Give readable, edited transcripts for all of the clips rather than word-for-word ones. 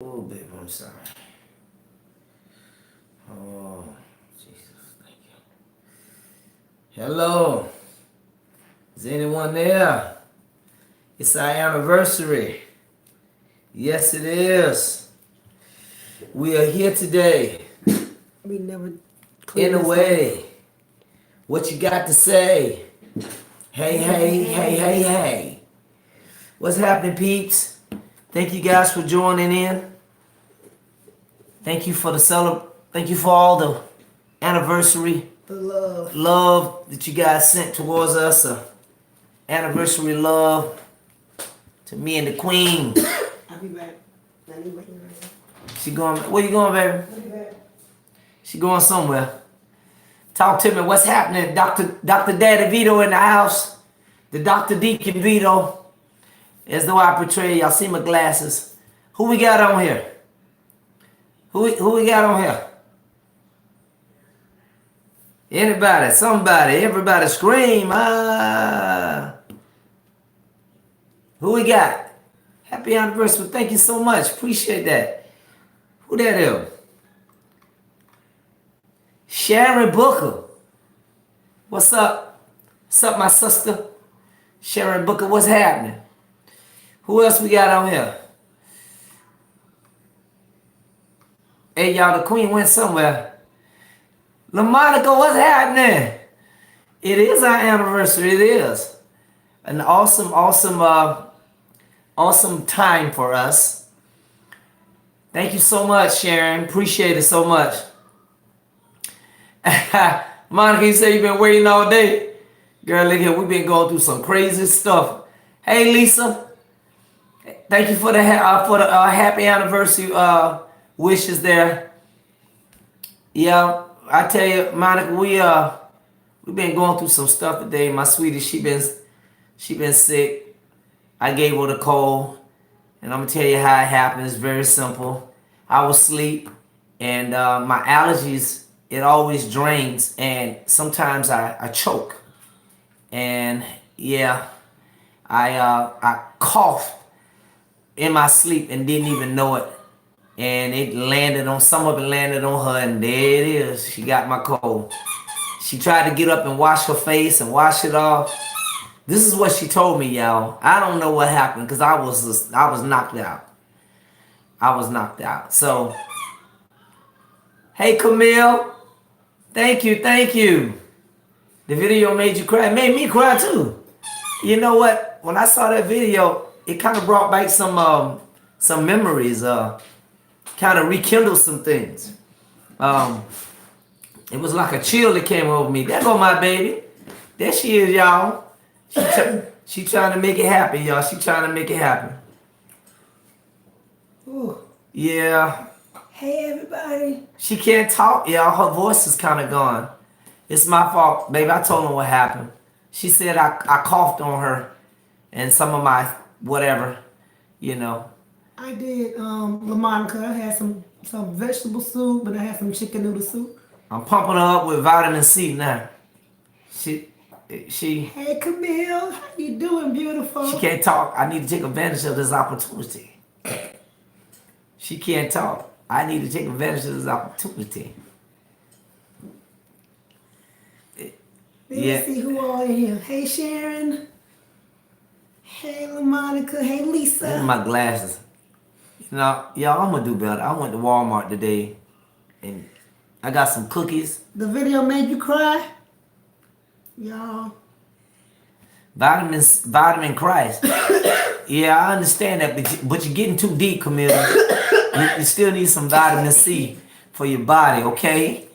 Oh, baby, I'm sorry. Oh, Jesus, thank you. Hello. Is anyone there? It's our anniversary. Yes, it is. We are here today. We never In clean a this way. What you got to say? Hey, hey, hey, hey, hey. What's happening, peeps? Thank you guys for joining in. Thank you for Thank you for all the anniversary the love. love that you guys sent towards us. Anniversary love to me and the queen. I'll be back. I'll be back. She going? Where you going, baby? I'll be back. She going somewhere. Talk to me. What's happening, Dr. Daddy Vito in the house? The Dr. Deacon Vito. As though I portray. Y'all see my glasses. Who we got on here? Who we got on here? Anybody, somebody, everybody scream. Ah. Who we got? Happy anniversary. Thank you so much. Appreciate that. Who that is? Sharon Booker. What's up? What's up, my sister? Sharon Booker, what's happening? Who else we got on here? Hey, y'all, the queen went somewhere. LaMonica, what's happening? It is our anniversary. It is an awesome time for us. Thank you so much, Sharon. Appreciate it so much. Monica, you say you've been waiting all day. Girl, look here, we've been going through some crazy stuff. Hey, Lisa. Thank you for the happy anniversary wishes there. Yeah, I tell you, Monica, we've been going through some stuff today. My sweetie, she been sick. I gave her the cold, and I'm gonna tell you how it happened. It's very simple. I was asleep, and my allergies, it always drains, and sometimes I choke, and yeah, I coughed in my sleep and didn't even know it. And some of it landed on her, and there it is. She got my cold. She tried to get up and wash her face and wash it off. This is what she told me, y'all. I don't know what happened because I was knocked out. I was knocked out. So, hey, Camille. Thank you. The video made you cry. It made me cry too. You know what? When I saw that video, it kind of brought back some memories. Kind of rekindled some things. It was like a chill that came over me. There go my baby. There she is, y'all. She trying to make it happen, y'all. She trying to make it happen. Ooh. Yeah. Hey, everybody. She can't talk, y'all. Her voice is kind of gone. It's my fault, baby. I told her what happened. She said I coughed on her and some of my whatever, you know. I did, LaMonica. I had some vegetable soup, and I had some chicken noodle soup. I'm pumping her up with vitamin C now. She. Hey, Camille. How you doing, beautiful? She can't talk. I need to take advantage of this opportunity. She can't talk. I need to take advantage of this opportunity. Let me see who all in here. Hey, Sharon. Hey, LaMonica. Hey, Lisa. These are my glasses. You know, y'all, I'm gonna do better. I went to Walmart today, and I got some cookies. The video made you cry? Y'all. Vitamin Christ. Yeah, I understand that, but you're getting too deep, Camille. You still need some vitamin C for your body, okay?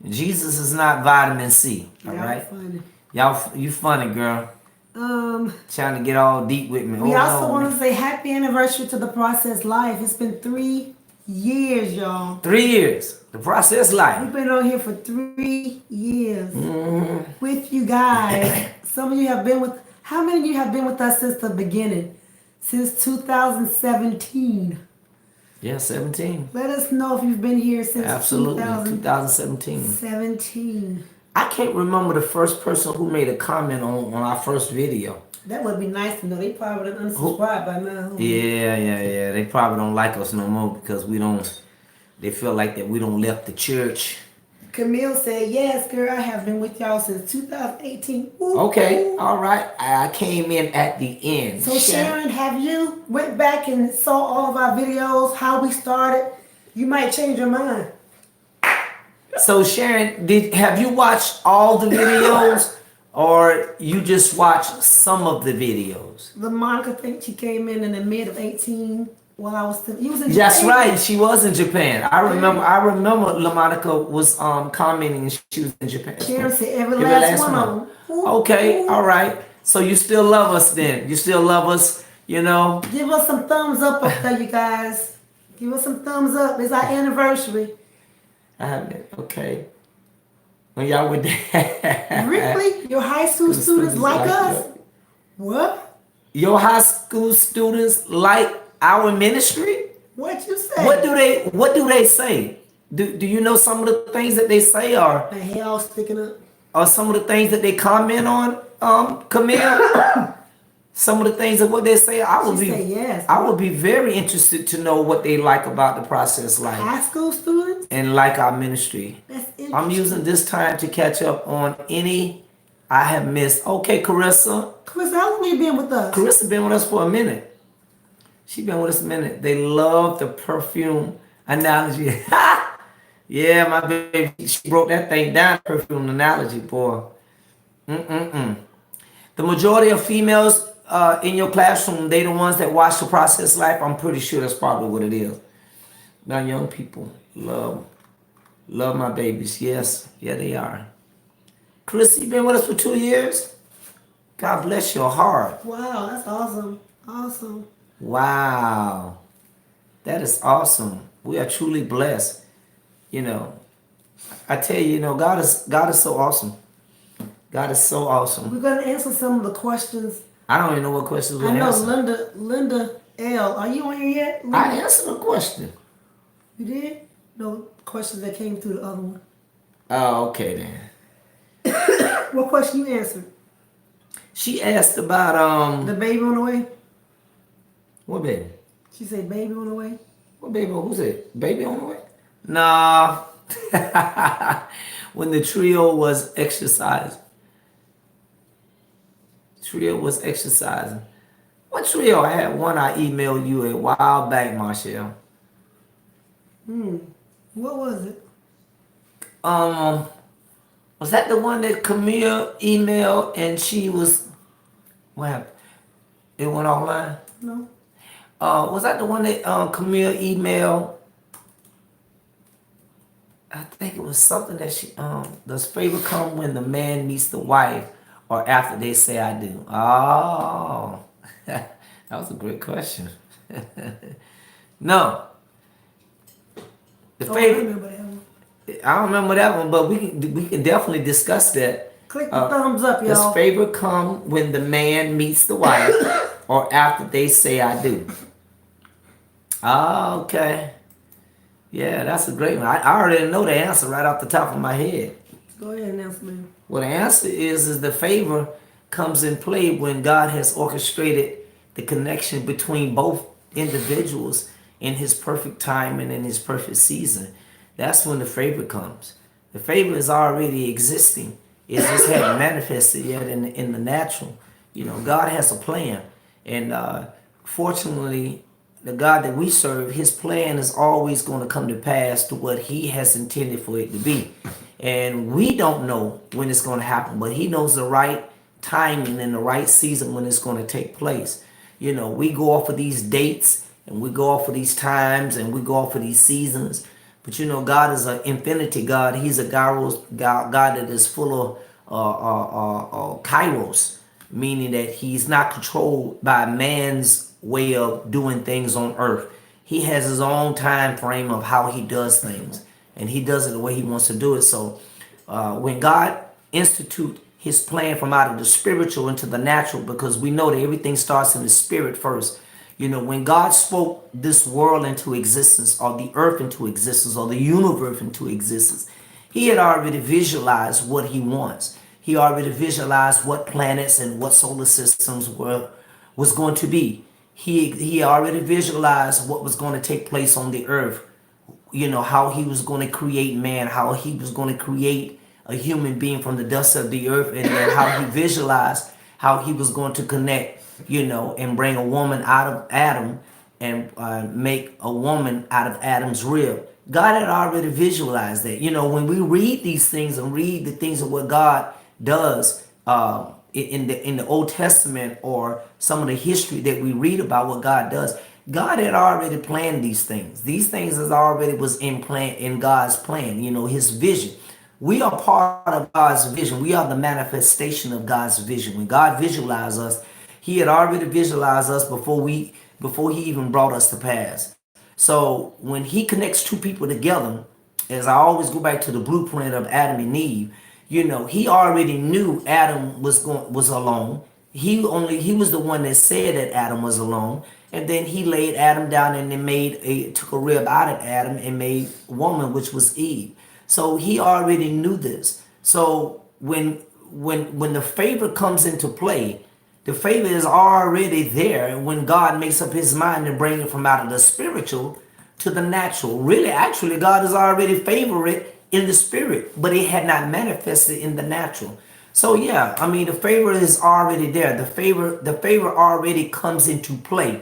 Jesus is not vitamin C, all right? Funny. Y'all, you funny, girl. Trying to get all deep with me. We also want to say happy anniversary to TheProcessLife. It's been 3 years, y'all. 3 years. The Process Life. We've been on here for 3 years with you guys. Some of you have been with. How many of you have been with us since the beginning? Since 2017. Yeah, 17. Let us know if you've been here since Absolutely. 2017. 17. I can't remember the first person who made a comment on our first video. That would be nice to know. They probably done Who? unsubscribed by now. Yeah. They probably don't like us no more because we don't. They feel like that we don't left the church. Camille said, yes, girl, I have been with y'all since 2018. Ooh, Okay, ooh. all right. I came in at the end. So Sharon, have you went back and saw all of our videos, how we started? You might change your mind. So Sharon, have you watched all the videos, or you just watched some of the videos? The Monica think she came in the mid of 18 while I was still. You was in That's Japan. right. She was in Japan. I remember. LaMonica was commenting, and she was in Japan. Sharon said every last one of them. Ooh, Okay, ooh. all right. So you still love us then? You still love us? You know. Give us some thumbs up there, you guys. Give us some thumbs up. It's our anniversary. I haven't. Okay. When y'all were there. Really? Your high school students like us? What? Your high school students like our ministry? What you say? What do they say? Do you know some of the things that they say, or My hair all sticking up. some of the things that they comment on, Camille? Some of the things of what they say, Yes. I would be very interested to know what they like about the process life High school students? and like our ministry. That's interesting. I'm using this time to catch up on any I have missed. Okay, Carissa. Chris, how long you been with us? Carissa been with us for a minute. She been with us a minute. They love the perfume analogy. Yeah, my baby, she broke that thing down. Perfume analogy, boy. The majority of females in your classroom, they the ones that watch the process life. I'm pretty sure that's probably what it is. Now, young people love my babies. Yes, yeah, they are. Chris, you been with us for 2 years. God bless your heart. Wow, that's awesome. Awesome. Wow, that is awesome. We are truly blessed. You know, I tell you, God is so awesome. God is so awesome. We're gonna answer some of the questions. I don't even know what questions we're I know answering. Linda L. Are you on here yet? Linda? I answered a question. You did? No questions that came through the other one. Oh, okay then. What question you answered? She asked about The baby on the way? what baby? She said baby on the way? What baby? Who's it? Baby on the way? Nah. When the trio was exercising. Trio was exercising. What trio? I had one I emailed you a while back, Marshall. What was it? Was that the one that Camille emailed and she was what happened? It went offline? No. Was that the one that Camille emailed? I think it was something that she does favor come when the man meets the wife or after they say I do? Oh. That was a great question. No. The I favor remember that one. I don't remember that one, but we can definitely discuss that. Click the thumbs up, y'all. Does favor come when the man meets the wife or after they say I do? Oh, okay. Yeah, that's a great one. I already know the answer right off the top of my head. Go ahead and answer me. Well, the answer is the favor comes in play when God has orchestrated the connection between both individuals in his perfect time and in his perfect season. That's when the favor comes. The favor is already existing. It just hadn't manifested yet in the natural. God has a plan. And fortunately, the God that we serve, his plan is always going to come to pass to what he has intended for it to be. And we don't know when it's going to happen, but he knows the right timing and the right season when it's going to take place. We go off of these dates and we go off of these times and we go off of these seasons. But God is an infinity God. He's a God that is full of kairos, meaning that he's not controlled by man's way of doing things on earth. He has his own time frame of how he does things, and he does it the way he wants to do it. So when God institute his plan from out of the spiritual into the natural, because we know that everything starts in the spirit first. When God spoke this world into existence, or the earth into existence, or the universe into existence, he had already visualized what he wants. He already visualized what planets and what solar systems was going to be. He already visualized what was going to take place on the earth. You know, how he was going to create man, how he was going to create a human being from the dust of the earth, and then how he visualized how he was going to connect, you know, and bring a woman out of Adam and make a woman out of Adam's rib. God had already visualized that. You know, when we read these things and read the things of what God does in the Old Testament, or some of the history that we read about what God does, God had already planned these things. These things is already was in God's plan, you know, his vision. We are part of God's vision. We are the manifestation of God's vision. When God visualized us, he had already visualized us before he even brought us to pass. So when he connects two people together, as I always go back to the blueprint of Adam and Eve, you know, he already knew Adam was alone. He was the one that said that Adam was alone, and then he laid Adam down and then took a rib out of Adam and made woman, which was Eve. So he already knew this. So when the favor comes into play, the favor is already there when God makes up his mind to bring it from out of the spiritual to the natural. Really, actually, God is already favored in the spirit, but it had not manifested in the natural. So yeah, I mean, the favor is already there. The favor already comes into play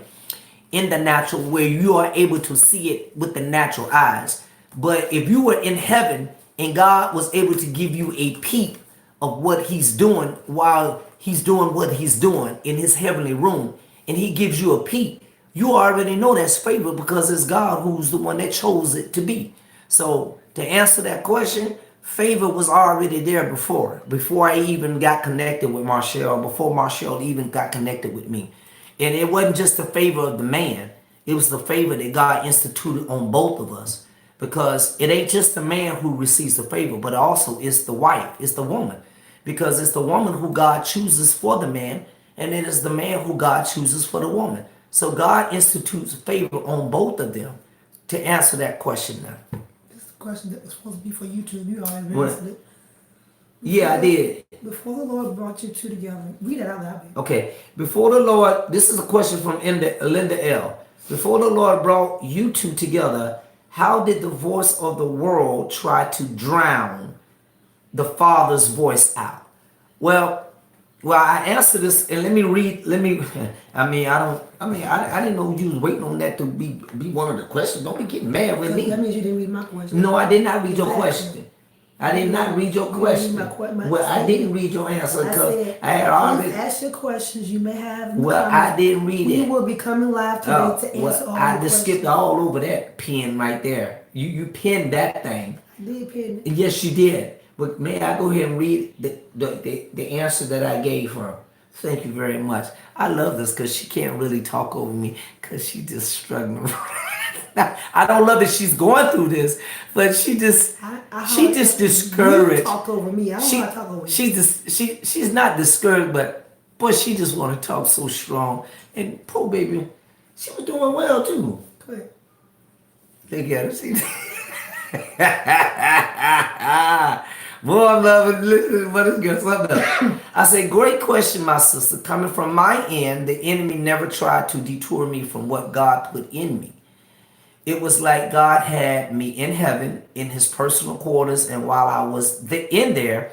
in the natural, where you are able to see it with the natural eyes. But if you were in heaven and God was able to give you a peep of what he's doing while he's doing what he's doing in his heavenly room, and he gives you a peep, you already know that's favor, because it's God who's the one that chose it to be. So to answer that question, favor was already there before I even got connected with Marshall, before Marshall even got connected with me. And it wasn't just the favor of the man, it was the favor that God instituted on both of us. Because it ain't just the man who receives the favor, but also it's the wife, it's the woman. Because it's the woman who God chooses for the man, and it is the man who God chooses for the woman. So God institutes favor on both of them. To answer that question now. This is a question that was supposed to be for you two. You already What? answered it. Yeah, I did. Before the Lord brought you two together, read it out loud. Okay. Before the Lord, this is a question from Linda L. Before the Lord brought you two together, how did the voice of the world try to drown the Father's voice out? Well, I answered this, and let me read. I didn't know you was waiting on that to be one of the questions. Don't be getting mad with me. That means you didn't read my question. No, I did not read your question. I did not read your question. Well, I didn't read your answer because I had already asked your questions you may have. Well, I didn't read it. We will be coming live today to answer all your questions. I just skipped all over that pen right there. You pinned that thing. I did pin it. Yes, you did. But may I go ahead and read the answer that I gave her? Thank you very much. I love this because she can't really talk over me because she's just struggling. I don't love that she's going through this, but she just discouraged. You talk over me. I don't want to talk over you. She's not discouraged, but boy, she just want to talk so strong. And poor baby, she was doing well too. Go ahead. Look at her. See? Boy, I love it. Listen, what is good? Something else. I say, great question, my sister. Coming from my end, the enemy never tried to detour me from what God put in me. It was like God had me in heaven, in his personal quarters, and while I was in there,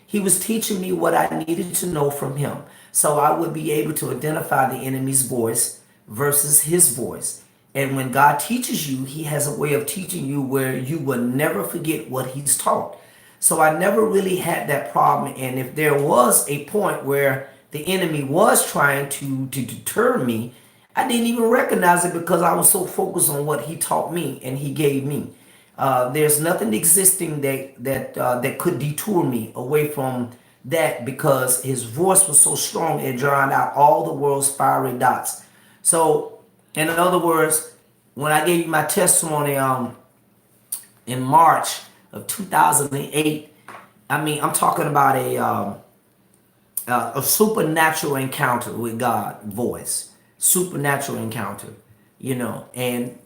he was teaching me what I needed to know from him, so I would be able to identify the enemy's voice versus his voice. And when God teaches you, he has a way of teaching you where you will never forget what he's taught. So I never really had that problem. And if there was a point where the enemy was trying to deter me, I didn't even recognize it because I was so focused on what he taught me and he gave me. There's nothing existing that could detour me away from that, because his voice was so strong it drowned out all the world's fiery dots. So, in other words, when I gave you my testimony in March of 2008, I'm talking about a supernatural encounter with God voice. Supernatural encounter, and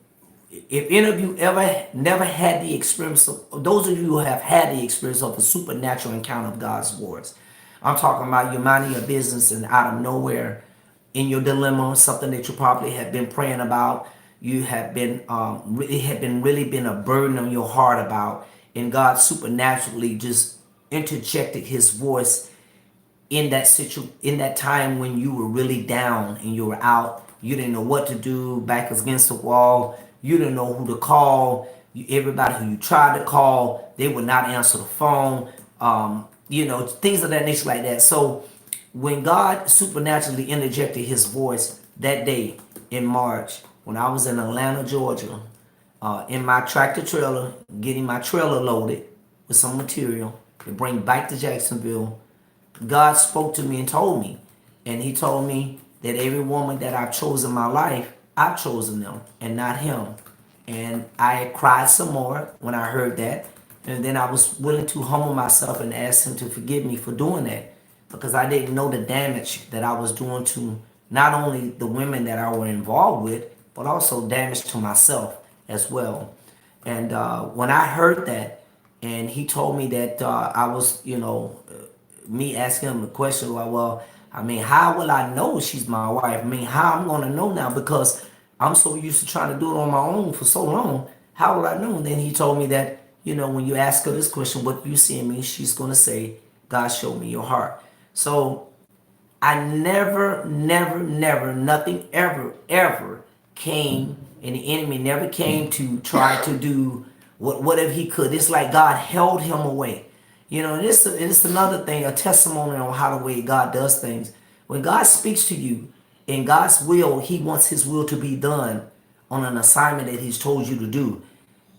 if any of you ever never had the experience of, those of you who have had the experience of a supernatural encounter of God's voice, I'm talking about you minding your business and out of nowhere in your dilemma, something that you probably have been praying about, you have been it had been really been a burden on your heart about, and God supernaturally just interjected His voice in in that time when you were really down and you were out, you didn't know what to do, back against the wall, you didn't know who to call. Everybody who you tried to call, they would not answer the phone. Things of that nature like that. So when God supernaturally interjected His voice that day in March, when I was in Atlanta, Georgia, in my tractor trailer, getting my trailer loaded with some material to bring back to Jacksonville, God spoke to me and told me. And He told me that every woman that I've chosen in my life, I've chosen them and not him. And I cried some more when I heard that. And then I was willing to humble myself and ask Him to forgive me for doing that, because I didn't know the damage that I was doing to not only the women that I were involved with, but also damage to myself as well. And when I heard that, and He told me that I was, me asking Him the question, well, I mean, how will I know she's my wife? I mean, how I'm going to know now, because I'm so used to trying to do it on my own for so long. How will I know? And then He told me that, when you ask her this question, what you see in me, she's going to say, God showed me your heart. So I never, never, never, nothing ever, ever came, and the enemy never came to try to do whatever he could. It's like God held him away. And it's another thing, a testimony on how the way God does things. When God speaks to you in God's will, He wants His will to be done on an assignment that He's told you to do.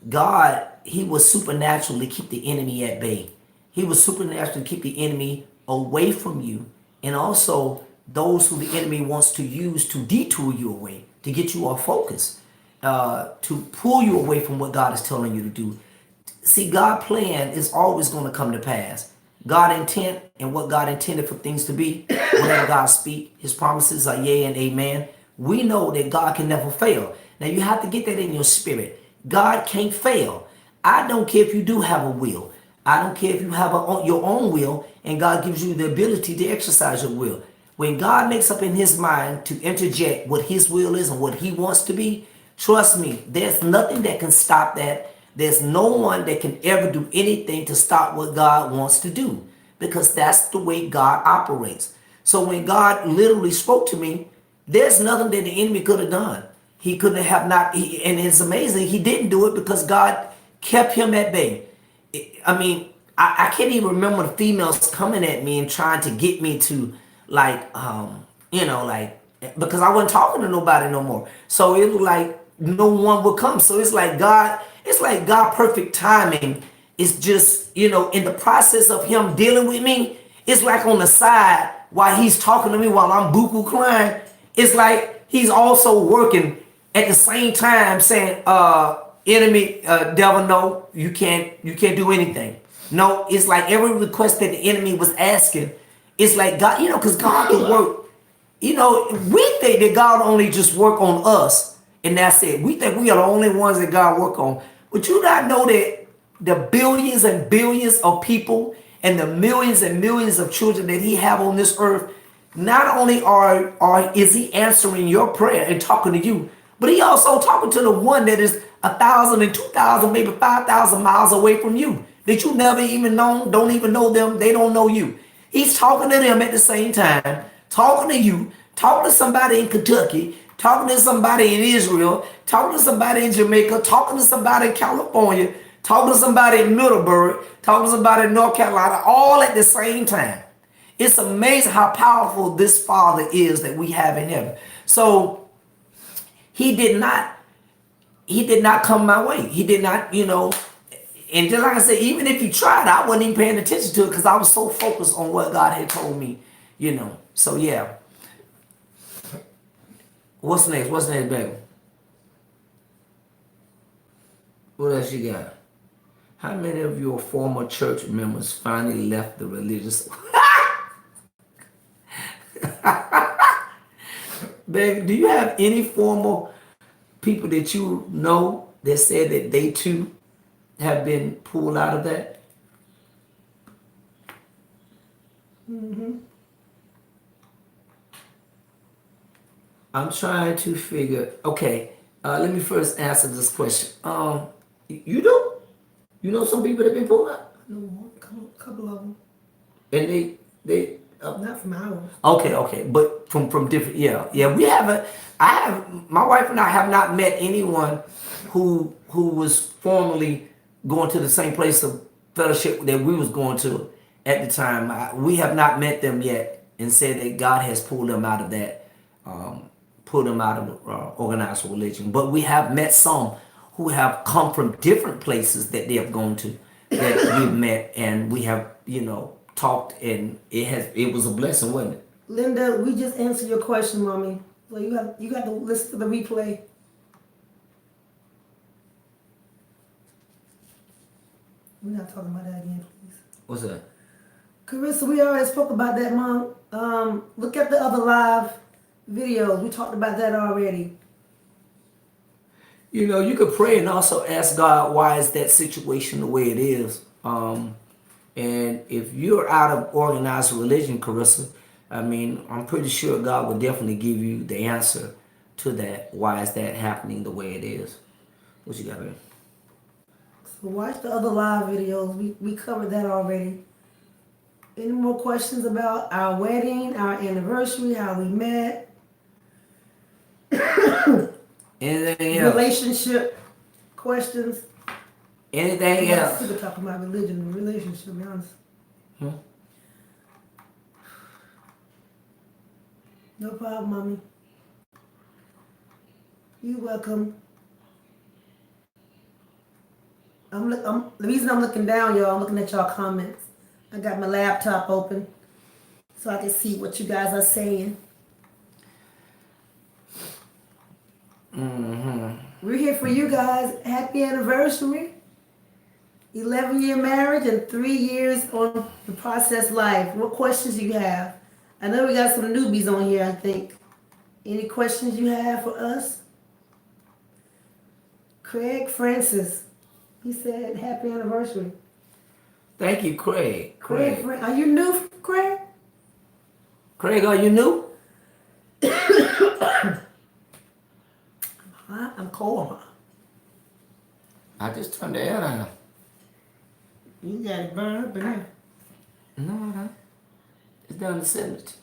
God, He will supernaturally keep the enemy at bay. He will supernaturally keep the enemy away from you, and also those who the enemy wants to use to detour you away, to get you off focus, to pull you away from what God is telling you to do. See, God's plan is always going to come to pass. God intent and what God intended for things to be, whatever God speak, His promises are yea and amen. We know that God can never fail. Now you have to get that in your spirit. God can't fail. I don't care if you do have a will. I don't care if you have your own will and God gives you the ability to exercise your will. When God makes up in His mind to interject what His will is and what He wants to be, trust me, there's nothing that can stop that. There's no one that can ever do anything to stop what God wants to do, because that's the way God operates. So when God literally spoke to me, there's nothing that the enemy could have done. He couldn't have not, and it's amazing, he didn't do it because God kept him at bay. I mean, I can't even remember the females coming at me and trying to get me to because I wasn't talking to nobody no more. So it was like no one would come. So it's like God perfect timing is just, in the process of Him dealing with me, it's like on the side while He's talking to me while I'm buku crying, it's like He's also working at the same time saying, enemy, devil, no, you can't do anything. No, it's like every request that the enemy was asking, it's like God, because God can work. We think that God only just work on us and that's it. We think we are the only ones that God work on. But you not know that the billions and billions of people and the millions and millions of children that He have on this earth, not only is He answering your prayer and talking to you, but He also talking to the one that is 1,000 and 2,000, maybe 5,000 miles away from you, that you never even know, don't even know them, they don't know you. He's talking to them at the same time, talking to you, talking to somebody in Kentucky, talking to somebody in Israel, talking to somebody in Jamaica, talking to somebody in California, talking to somebody in Middleburg, talking to somebody in North Carolina, all at the same time. It's amazing how powerful this Father is that we have in heaven. So He did not come my way. He did not, and just like I said, even if He tried, I wasn't even paying attention to it because I was so focused on what God had told me, So yeah. What's next? What's next, baby? What else you got? How many of your former church members finally left the religious? Baby, do you have any former people that you know that said that they too have been pulled out of that? I'm trying to figure. Okay, let me first answer this question. You know, some people that been pulled up, No, couple of them. and they. Not from ours. Okay, but from different. Yeah. We haven't. I have my wife and I have not met anyone who was formerly going to the same place of fellowship that we was going to at the time. We have not met them yet, and said that God has pulled them out of that. Pull them out of organized religion. But we have met some who have come from different places that they have gone to, that we've met, and we have, talked, and it was a blessing, wasn't it? Linda, we just answered your question, mommy. So you got to listen to the replay. We're not talking about that again, please. What's that? Carissa, we already spoke about that, Mom. Look at the other live videos. We talked about that already. You could pray and also ask God, why is that situation the way it is? And if you're out of organized religion, Carissa, I'm pretty sure God will definitely give you the answer to that. Why is that happening the way it is? What you got there? So watch the other live videos. We covered that already. Any more questions about our wedding, our anniversary, how we met? Anything else? Relationship questions. Anything else? We could talk about religion and relationship, to be honest. No problem, mommy. You're welcome. The reason I'm looking down, y'all, I'm looking at y'all comments. I got my laptop open so I can see what you guys are saying. We're here for you guys. Happy anniversary. 11-year marriage and 3 years on the process life. What questions do you have? I know we got some newbies on here, I think. Any questions you have for us? Craig Francis. He said happy anniversary. Thank you, Craig. Craig, are you new, Craig? Craig, are you new? I'm cold. I just turned the air down. You got it burned up in there. No. It's down to 70.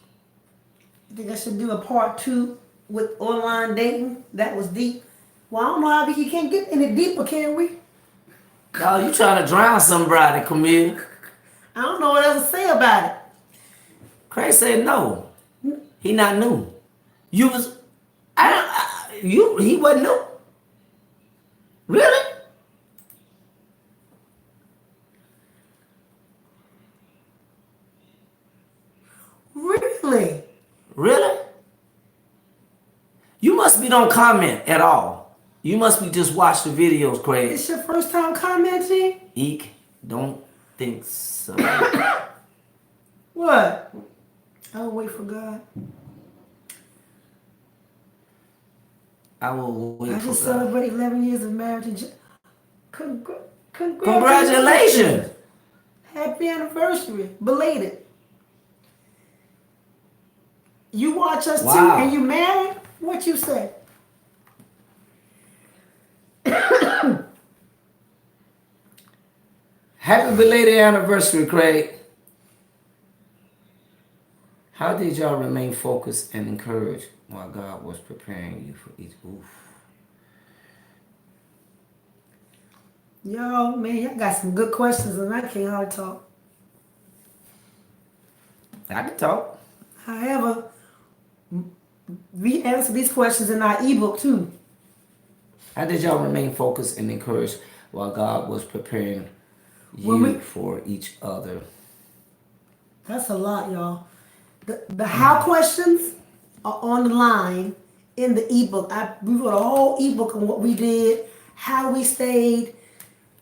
You think I should do a part 2 with online dating? That was deep. Well, I don't know how you can't get any deeper, can we? No, you trying to drown somebody, Camille. I don't know what else to say about it. Craig said no. He not new. He wasn't new. Really? Really? Really? You must be don't comment at all. You must be just watch the videos, Craig. It's your first time commenting? Eek, don't think so. What? I'll wait for God. I will wait I for just God. celebrated 11 years of marriage and Congratulations. Happy anniversary. Belated. You watch us too and you married? What you say? Happy belated anniversary, Craig. How did y'all remain focused and encouraged while God was preparing you for each? Oof. Yo, man, y'all got some good questions and I can't hardly talk. I can talk. However, we answer these questions in our ebook too. How did y'all remain focused and encouraged while God was preparing you for each other? That's a lot, y'all. The how questions are on the line in the ebook. We wrote a whole ebook on what we did, how we stayed,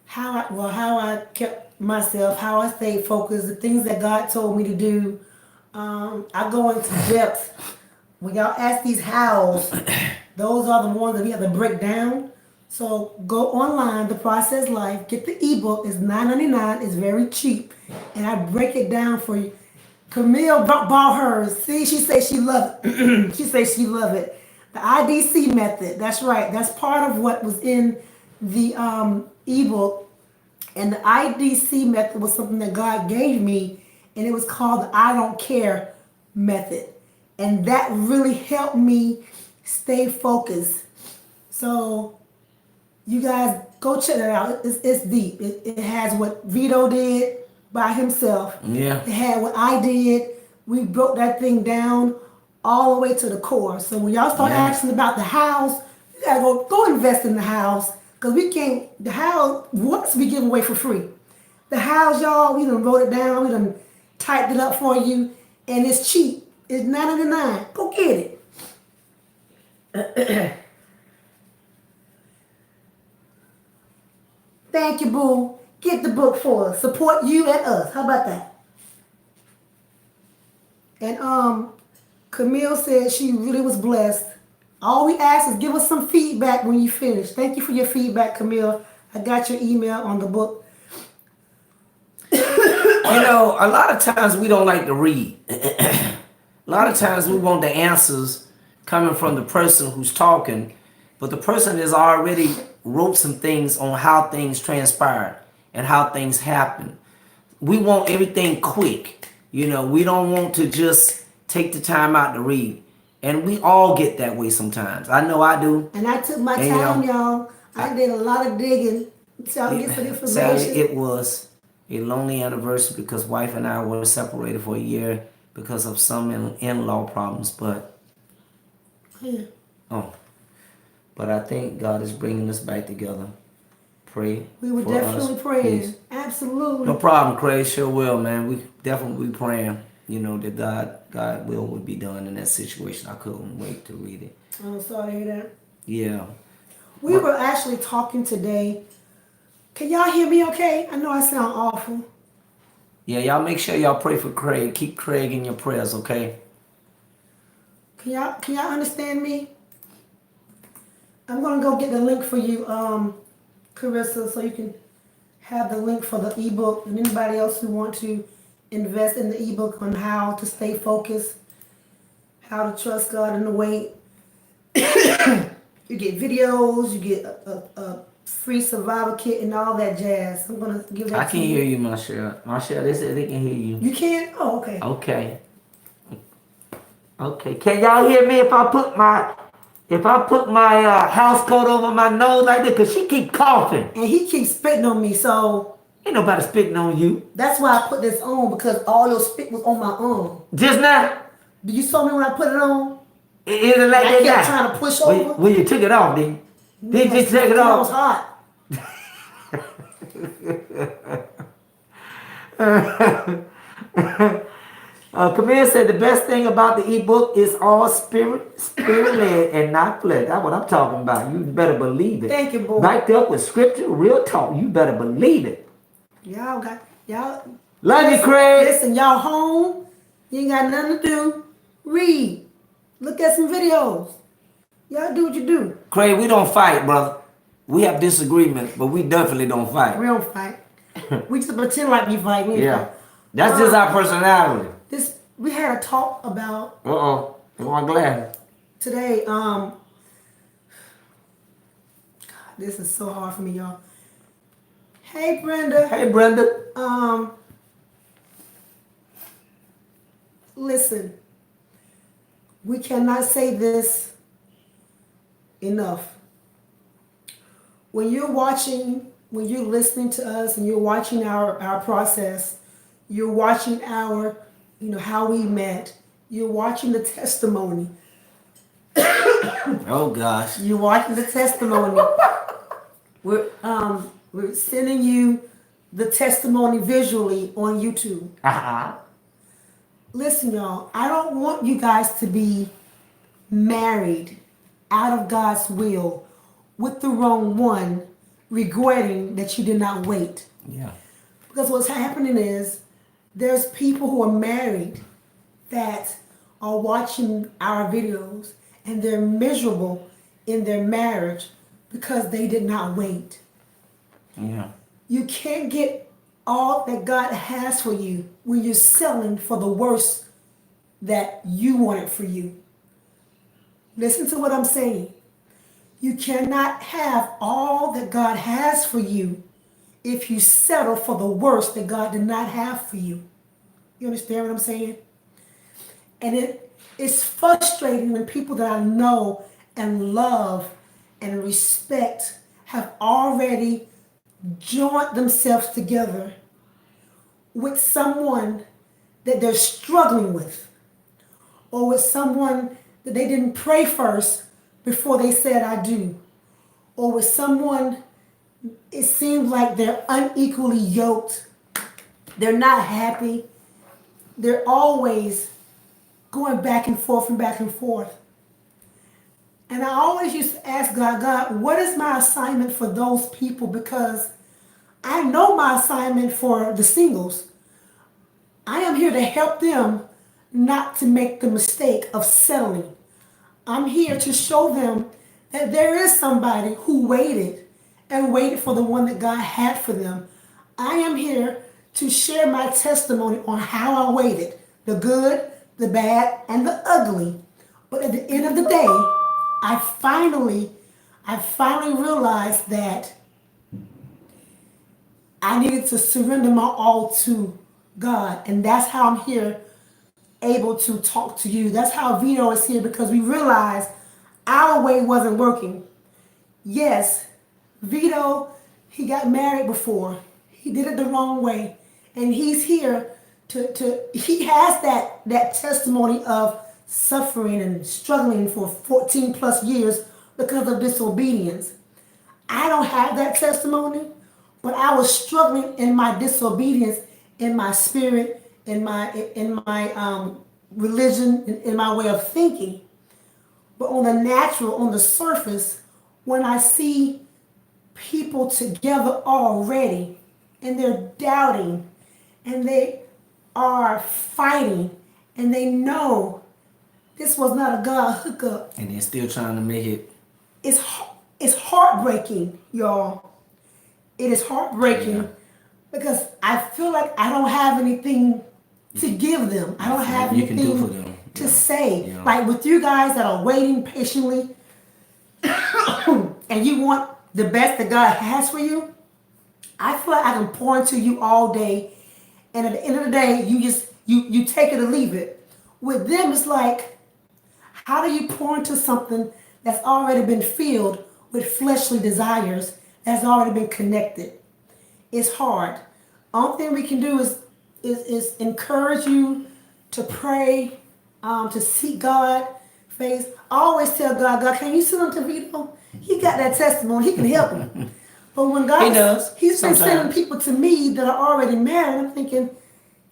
how I kept myself, how I stayed focused, the things that God told me to do. I go into depth. When y'all ask these hows, those are the ones that we have to break down. So go online, TheProcessLife, get the ebook. It's $9.99. It's very cheap, and I break it down for you Camille bought hers. See, she says she love it. She says she love it. The IDC method. That's right. That's part of what was in the ebook. And the IDC method was something that God gave me, and it was called the I don't care method. And that really helped me stay focused. So you guys go check that out. It's deep. It has what Vito did by himself. Yeah. It had what I did. We broke that thing down all the way to the core. So when y'all start asking about the house, you gotta go invest in the house. Cause we can't, the house, once we give away for free. The house, y'all, we done wrote it down, we done typed it up for you, and it's cheap. It's $9.99. Go get it. Thank you, boo. Get the book for us. Support you and us. How about that? And Camille said she really was blessed. All we ask is give us some feedback when you finish. Thank you for your feedback, Camille. I got your email on the book. You know, a lot of times we don't like to read. A lot of times we want the answers coming from the person who's talking, but the person has already wrote some things on how things transpired and how things happen. We want everything quick. You know, we don't want to just take the time out to read. And we all get that way sometimes. I know I do. And I took my time, y'all. I did a lot of digging to get some information. Sadly, it was a lonely anniversary because wife and I were separated for a year because of some in-law problems. But but I think God is bringing us back together. Pray. We were definitely praying. Absolutely. No problem, Craig. Sure will, man. We definitely be praying. You know that God will would be done in that situation. I couldn't wait to read it. I'm sorry to hear that. Yeah. We were actually talking today. Can y'all hear me okay? I know I sound awful. Yeah, y'all make sure y'all pray for Craig. Keep Craig in your prayers, okay? Can y'all understand me? I'm gonna go get the link for you, Carissa, so you can have the link for the ebook, and anybody else who want to invest in the ebook on how to stay focused, how to trust God in the wait. You get videos, you get a free survival kit and all that jazz. I'm gonna give that I can hear you, Marshall. Marshall, they said they can hear you. You can? Oh, okay. Okay. Okay. Can y'all hear me if I put my house coat over my nose like that? Cause she keep coughing. And he keeps spitting on me, so ain't nobody spitting on you. That's why I put this on, because all your spit was on my arm. Just now? Did you saw me when I put it on? Is it like that? I kept trying to push over. Well, you took it off, then. Did you take it off? It was hot. Camille said the best thing about the ebook is all spirit-led and not flesh. That's what I'm talking about. You better believe it. Thank you, boy. Backed up with scripture, real talk. You better believe it. Y'all. Love you, Craig. Listen, y'all home. You ain't got nothing to do. Read. Look at some videos. Y'all do what you do. Craig, we don't fight, brother. We have disagreements, but we definitely don't fight. We don't fight. We just pretend like we fight. Yeah. That's just our personality. We had a talk about I'm glad. Today, God, this is so hard for me, y'all. Hey Brenda. Hey Brenda. Listen. We cannot say this enough. When you're listening to us and you're watching our process, you're watching our, how we met, you're watching the testimony. Oh gosh. You're watching the testimony. We're sending you the testimony visually on YouTube. Listen, y'all, I don't want you guys to be married out of God's will with the wrong one, regretting that you did not wait. Yeah. Because what's happening is there's people who are married that are watching our videos and they're miserable in their marriage because they did not wait. Yeah. You can't get all that God has for you when you're selling for the worst that you want it for you. Listen to what I'm saying. You cannot have all that God has for you if you settle for the worst that God did not have for you. You understand what I'm saying? And it's frustrating when people that I know and love and respect have already joined themselves together with someone that they're struggling with, or with someone that they didn't pray first before they said I do, or with someone it seems like they're unequally yoked, they're not happy, they're always going back and forth and back and forth. And I always used to ask God, what is my assignment for those people? Because I know my assignment for the singles. I am here to help them not to make the mistake of settling. I'm here to show them that there is somebody who waited and waited for the one that God had for them. I am here to share my testimony on how I waited, the good, the bad, and the ugly. But at the end of the day, I finally realized that I needed to surrender my all to God. And that's how I'm here able to talk to you. That's how Vito is here, because we realized our way wasn't working. Yes, Vito, he got married before. He did it the wrong way. And he's here he has that testimony of suffering and struggling for 14 plus years because of disobedience. I don't have that testimony, but I was struggling in my disobedience, in my spirit, in my religion, in my way of thinking. But on the natural, on the surface, when I see people together already and they're doubting and they are fighting and they know this was not a God hookup. And they're still trying to make it. It's heartbreaking, y'all. It is heartbreaking because I feel like I don't have anything to give them. I don't have you can do anything for them. to say. Like with you guys that are waiting patiently and you want the best that God has for you, I feel like I can pour into you all day, and at the end of the day, you take it or leave it. With them, it's like, how do you pour into something that's already been filled with fleshly desires, that's already been connected? It's hard. Only thing we can do is encourage you to pray, to seek God face. I always tell God, can you send him to Vito? He got that testimony. He can help him. But when God, he does. He's been sending people to me that are already married. I'm thinking,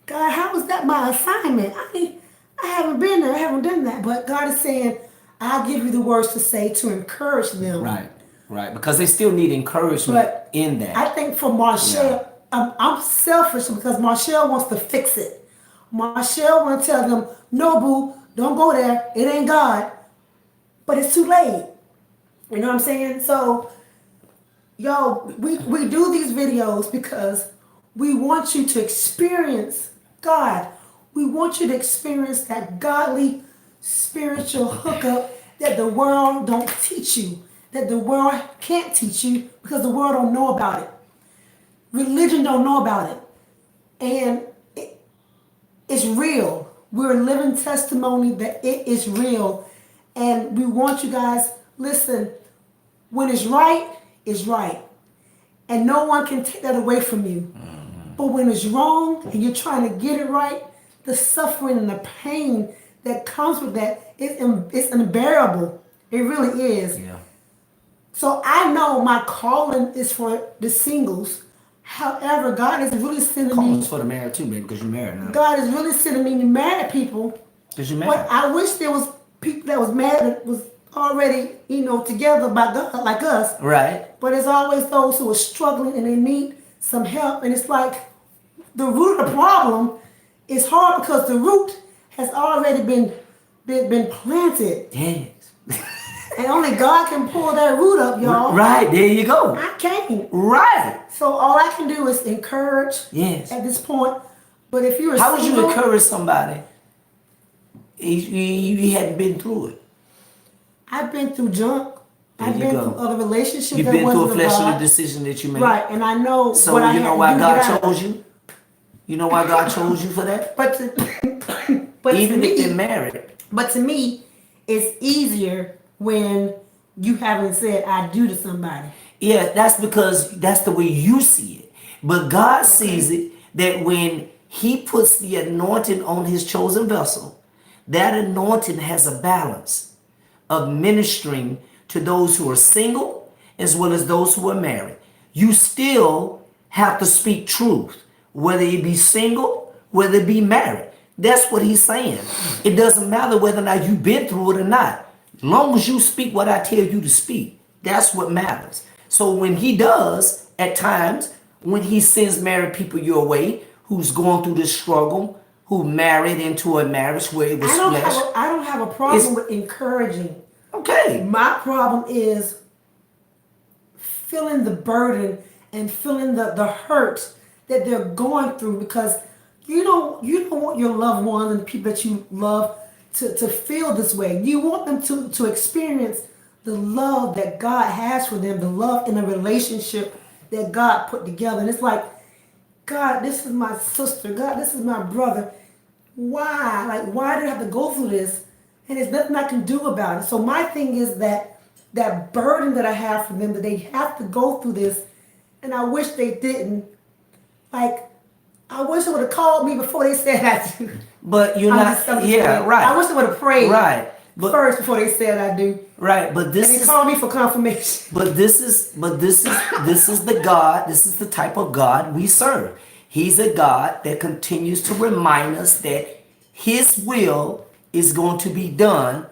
God, how is that my assignment? I haven't been there. I haven't done that. But God is saying, I'll give you the words to say to encourage them. Right. Because they still need encouragement in that. I think for Marshall, I'm selfish because Marshall wants to fix it. Marshall wants to tell them, no, boo, don't go there. It ain't God. But it's too late. You know what I'm saying? So, yo, we do these videos because we want you to experience God. We want you to experience that godly spiritual hookup that the world don't teach you, that the world can't teach you because the world don't know about it. Religion don't know about it. And it's real. We're a living testimony that it is real. And we want you guys, listen, when it's right, it's right. And no one can take that away from you. But when it's wrong and you're trying to get it right, the suffering and the pain that comes with that, it's unbearable. It really is. Yeah. So I know my calling is for the singles. However, God is really sending me. Calling's for the married too, baby, because you're married now. God is really sending me to married people. Because you're married. But I wish there was people that was married that was already, together by God like us. Right. But there's always those who are struggling and they need some help. And it's like the root of the problem is hard because the root has already been planted. Yes. And only God can pull that root up, y'all. Right, there you go. I can't. Right. So all I can do is encourage Yes. at this point. But if you're How would you single, encourage somebody if you hadn't been through it? I've been through junk. There I've you been go. through other relationships You've that been through a wasn't of fleshly God. decision that you made. Right, and I know So what I you had know to why do to get God out of chose it. you? You know why God chose you for that? But to Even if they're me, married. but to me, it's easier when you haven't said I do to somebody. Yeah, that's because that's the way you see it. But God sees Okay. it that when He puts the anointing on His chosen vessel, that anointing has a balance of ministering to those who are single as well as those who are married. You still have to speak truth, whether it be single, whether it be married. That's what He's saying. It doesn't matter whether or not you've been through it or not. As long as you speak what I tell you to speak, that's what matters. So when He does, at times, when He sends married people your way, who's going through this struggle, who married into a marriage where it was flesh, I don't have a it's problem with encouraging. okay. My problem is feeling the burden and feeling the hurt that they're going through, because you don't want your loved ones and the people that you love to feel this way. You want them to experience the love that God has for them, the love in a relationship that God put together. And it's like, God, this is my sister. God, this is my brother. Why? Like, why do I have to go through this? And there's nothing I can do about it. So my thing is that burden that I have for them, that they have to go through this, and I wish they didn't. Like, I wish they would have called me before they said I do. But you're I'm not, just saying. yeah, right. I wish they would have prayed Right. But first before they said I do. right, but And this they is called me for confirmation. this is the God, this is the type of God we serve. He's a God that continues to remind us that His will is going to be done,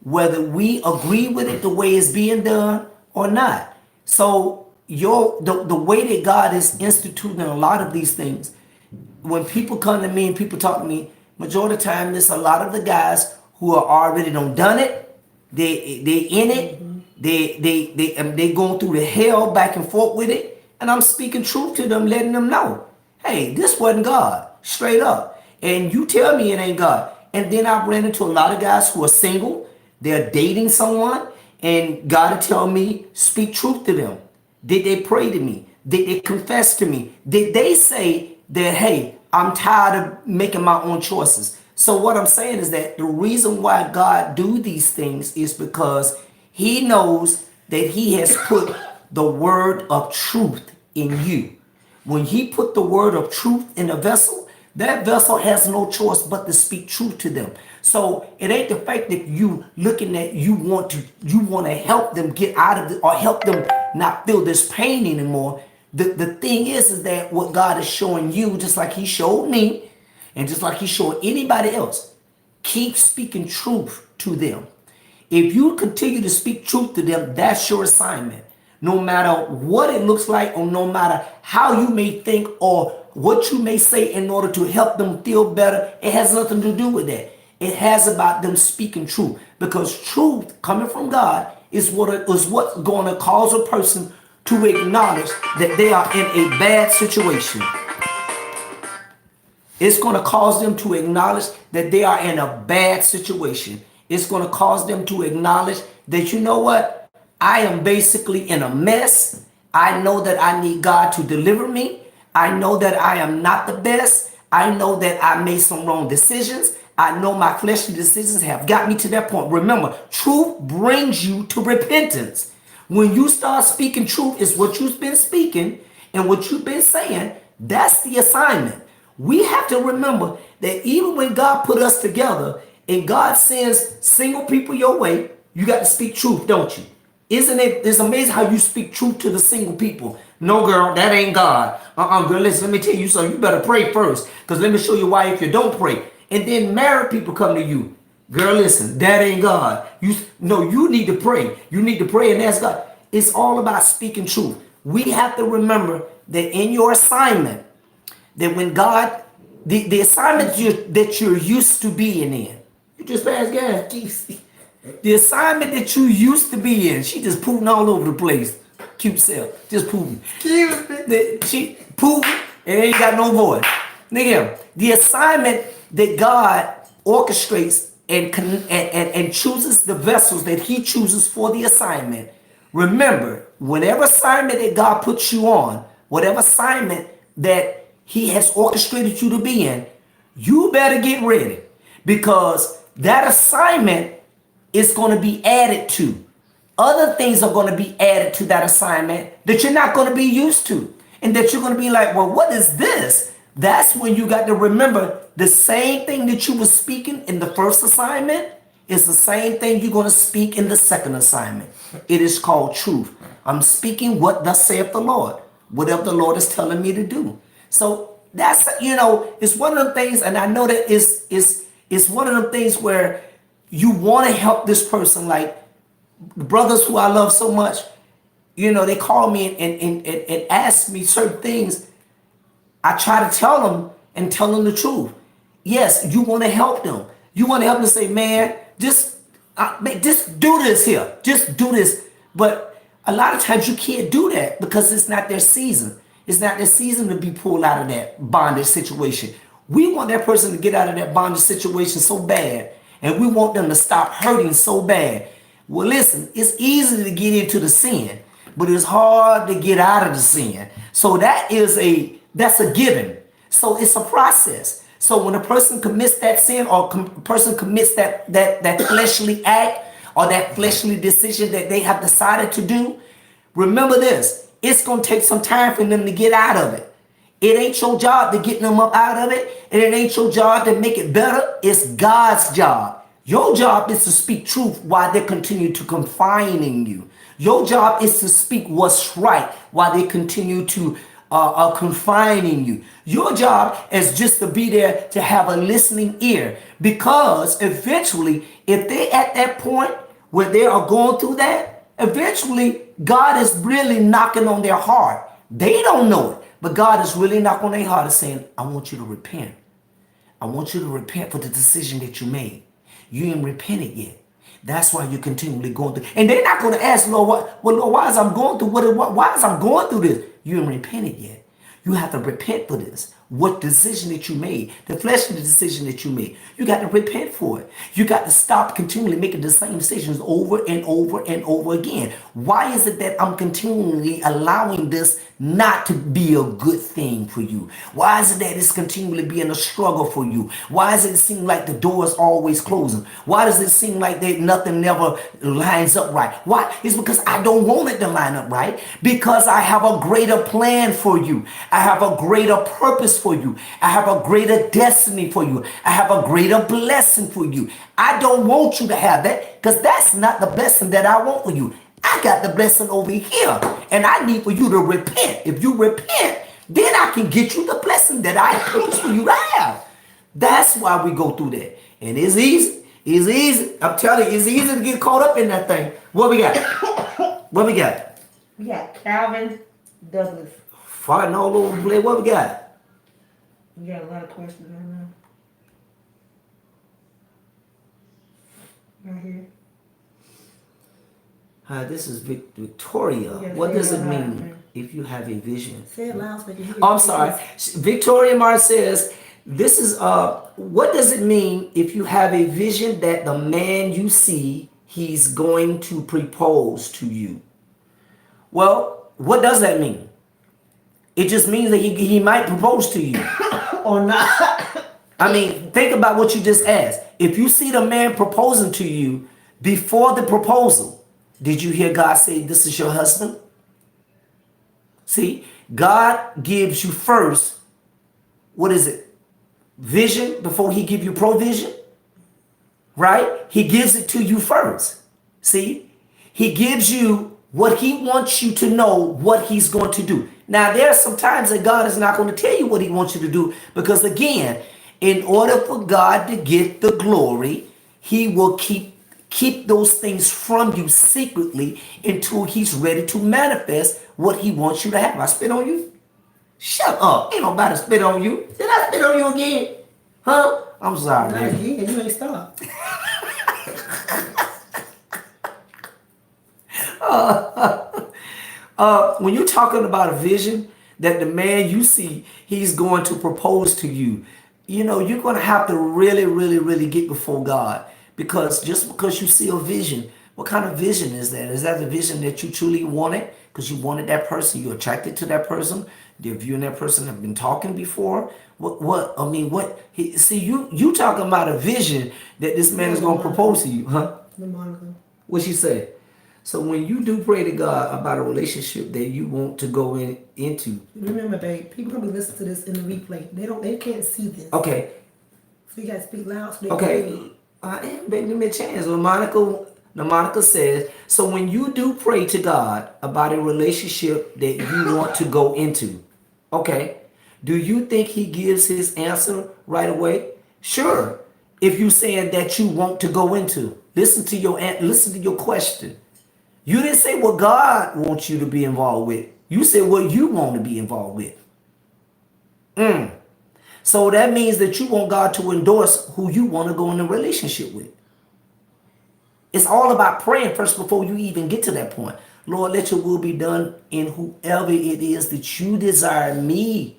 whether we agree with it the way it's being done or not. So the way that God is instituting a lot of these things, when people come to me and people talk to me, majority of the time there's a lot of the guys who are already done it. They in it. They going through the hell back and forth with it. And I'm speaking truth to them, letting them know, hey, this wasn't God, straight up. And you tell me it ain't God. And then I ran into a lot of guys who are single. They're dating someone, and God will tell me, speak truth to them. Did they pray to me? Did they confess to me? Did they say that, hey, I'm tired of making my own choices? So what I'm saying is that the reason why God do these things is because He knows that He has put the word of truth in you. When He put the word of truth in a vessel, that vessel has no choice but to speak truth to them. So it ain't the fact that you looking at you want to help them get out of it or help them not feel this pain anymore. The thing is that what God is showing you, just like He showed me, and just like He showed anybody else, keep speaking truth to them. If you continue to speak truth to them, that's your assignment. No matter what it looks like, or no matter how you may think or what you may say in order to help them feel better, it has nothing to do with that. It has about them speaking truth, because truth coming from God is what's going to cause a person to acknowledge that they are in a bad situation. It's going to cause them to acknowledge that they are in a bad situation. It's going to cause them to acknowledge that, you know what? I am basically in a mess. I know that I need God to deliver me. I know that I am not the best. I know that I made some wrong decisions. I know my fleshly decisions have got me to that point. Remember, truth brings you to repentance. When you start speaking truth, is what you've been speaking and what you've been saying. That's the assignment. We have to remember that even when God put us together and God sends single people your way, you got to speak truth, don't you? Isn't it? It's amazing how you speak truth to the single people. No, girl, that ain't God. Girl, listen, let me tell you something. You better pray first, because let me show you why if you don't pray. And then married people come to you. Girl, listen, that ain't God. You need to pray. You need to pray and ask God. It's all about speaking truth. We have to remember that in your assignment, that when God, the assignment that you're used to being in, you just pass gas, Jesus. The assignment that you used to be in, she just pooting all over the place. Cute self, just pooting. She pooting and ain't got no voice. Nigga, the assignment that God orchestrates and chooses the vessels that he chooses for the assignment. Remember, whatever assignment that God puts you on, whatever assignment that he has orchestrated you to be in, you better get ready, because that assignment is going to be added to. Other things are going to be added to that assignment that you're not going to be used to. And that you're going to be like, well, what is this? That's when you got to remember the same thing that you were speaking in the first assignment is the same thing you're going to speak in the second assignment. It is called truth. I'm speaking what thus saith the Lord, whatever the Lord is telling me to do. So that's, it's one of the things, and I know that it's one of the things where you want to help this person. Like the brothers who I love so much, they call me and ask me certain things. I try to tell them the truth. Yes, you want to help them. You want to help them say, man, just do this here. Just do this. But a lot of times you can't do that because it's not their season. It's not their season to be pulled out of that bondage situation. We want that person to get out of that bondage situation so bad. And we want them to stop hurting so bad. Well, listen, it's easy to get into the sin, but it's hard to get out of the sin. So that's a given. So it's a process. So when a person commits that sin, or a person commits that fleshly act or that fleshly decision that they have decided to do, remember this, it's going to take some time for them to get out of it. It ain't your job to get them up out of it, and it ain't your job to make it better. It's God's job. Your job is to speak truth while they continue to confining you. Your job is to speak what's right while they continue to confining you. Your job is just to be there to have a listening ear, because eventually, if they're at that point where they are going through that, eventually God is really knocking on their heart. They don't know it, but God is really knocking on their heart and saying, I want you to repent. I want you to repent for the decision that you made. You ain't repented yet. That's why you're continually going through. And they're not going to ask, Lord, Lord, why is I'm going through why is I'm going through this? You ain't repented yet. You have to repent for this. What decision that you made, the fleshly decision that you made, you got to repent for it. You got to stop continually making the same decisions over and over and over again. Why is it that I'm continually allowing this not to be a good thing for you? Why is it that it's continually being a struggle for you? Why does it seem like the door is always closing? Why does it seem like that nothing never lines up right? Why? It's because I don't want it to line up right, because I have a greater plan for you. I have a greater purpose for you. I have a greater destiny for you. I have a greater blessing for you. I don't want you to have that, because that's not the blessing that I want for you. I got the blessing over here, and I need for you to repent. If you repent, then I can get you the blessing that I promised for you to have. That's why we go through that. And it's easy. It's easy. I'm telling you, it's easy to get caught up in that thing. What we got? What we got? We got Calvin Douglas. Fighting all over the place. What we got? We got a lot of questions right now. Right here. This is Victoria. Yeah, What does it loud, mean man. if you have a vision? Say it loud so you can hear. Oh, I'm sorry. Victoria Mar says, this is what does it mean if you have a vision that the man you see, he's going to propose to you? Well, what does that mean? It just means that he might propose to you. Or not. I mean, think about what you just asked. If you see the man proposing to you before the proposal, did you hear God say, this is your husband? See, God gives you first, what is it? Vision before he give you provision, right? He gives it to you first. See, he gives you what he wants you to know, what he's going to do. Now, there are some times that God is not going to tell you what he wants you to do, because again, in order for God to get the glory, he will keep those things from you secretly until he's ready to manifest what he wants you to have. I spit on you? Shut up. Ain't nobody spit on you. Did I spit on you again? Huh? I'm sorry, Not man. again. You ain't stopped. When you're talking about a vision that the man you see, he's going to propose to you, you know, you're going to have to really, really, really get before God. Because just because you see a vision, what kind of vision is that? Is that the vision that you truly wanted? Because you wanted that person, you're attracted to that person. If you and that person have been talking before, see, you talking about a vision that this man is going to propose to you, huh? The Monica. What she say? So when you do pray to God about a relationship that you want to go into, Remember, babe, people probably listen to this in the replay. They can't see this. okay, So you gotta speak loud so they can hear okay, you. I am give me a chance. Well, Monica says, so when you do pray to God about a relationship that you want to go into, okay, do you think He gives His answer right away? Sure. If you saying that you want to go into, listen to your question. You didn't say what God wants you to be involved with. You said what you want to be involved with. So that means that you want God to endorse who you want to go in a relationship with. It's all about praying first before you even get to that point. Lord, let your will be done in whoever it is that you desire me,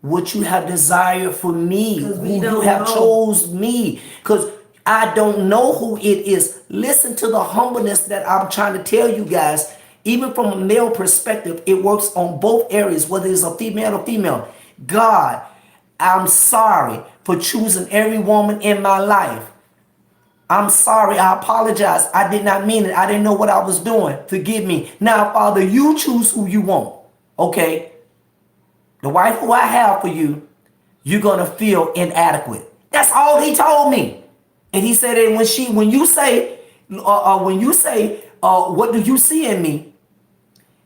what you have desired for me, who you have chose me. Because I don't know who it is. Listen to the humbleness that I'm trying to tell you guys. Even from a male perspective, it works on both areas, whether it's a female or female. God, I'm sorry for choosing every woman in my life. I'm sorry. I apologize. I did not mean it. I didn't know what I was doing. Forgive me. Now, Father, you choose who you want. Okay? The wife who I have for you, you're going to feel inadequate. That's all he told me. And he said that when you say, what do you see in me?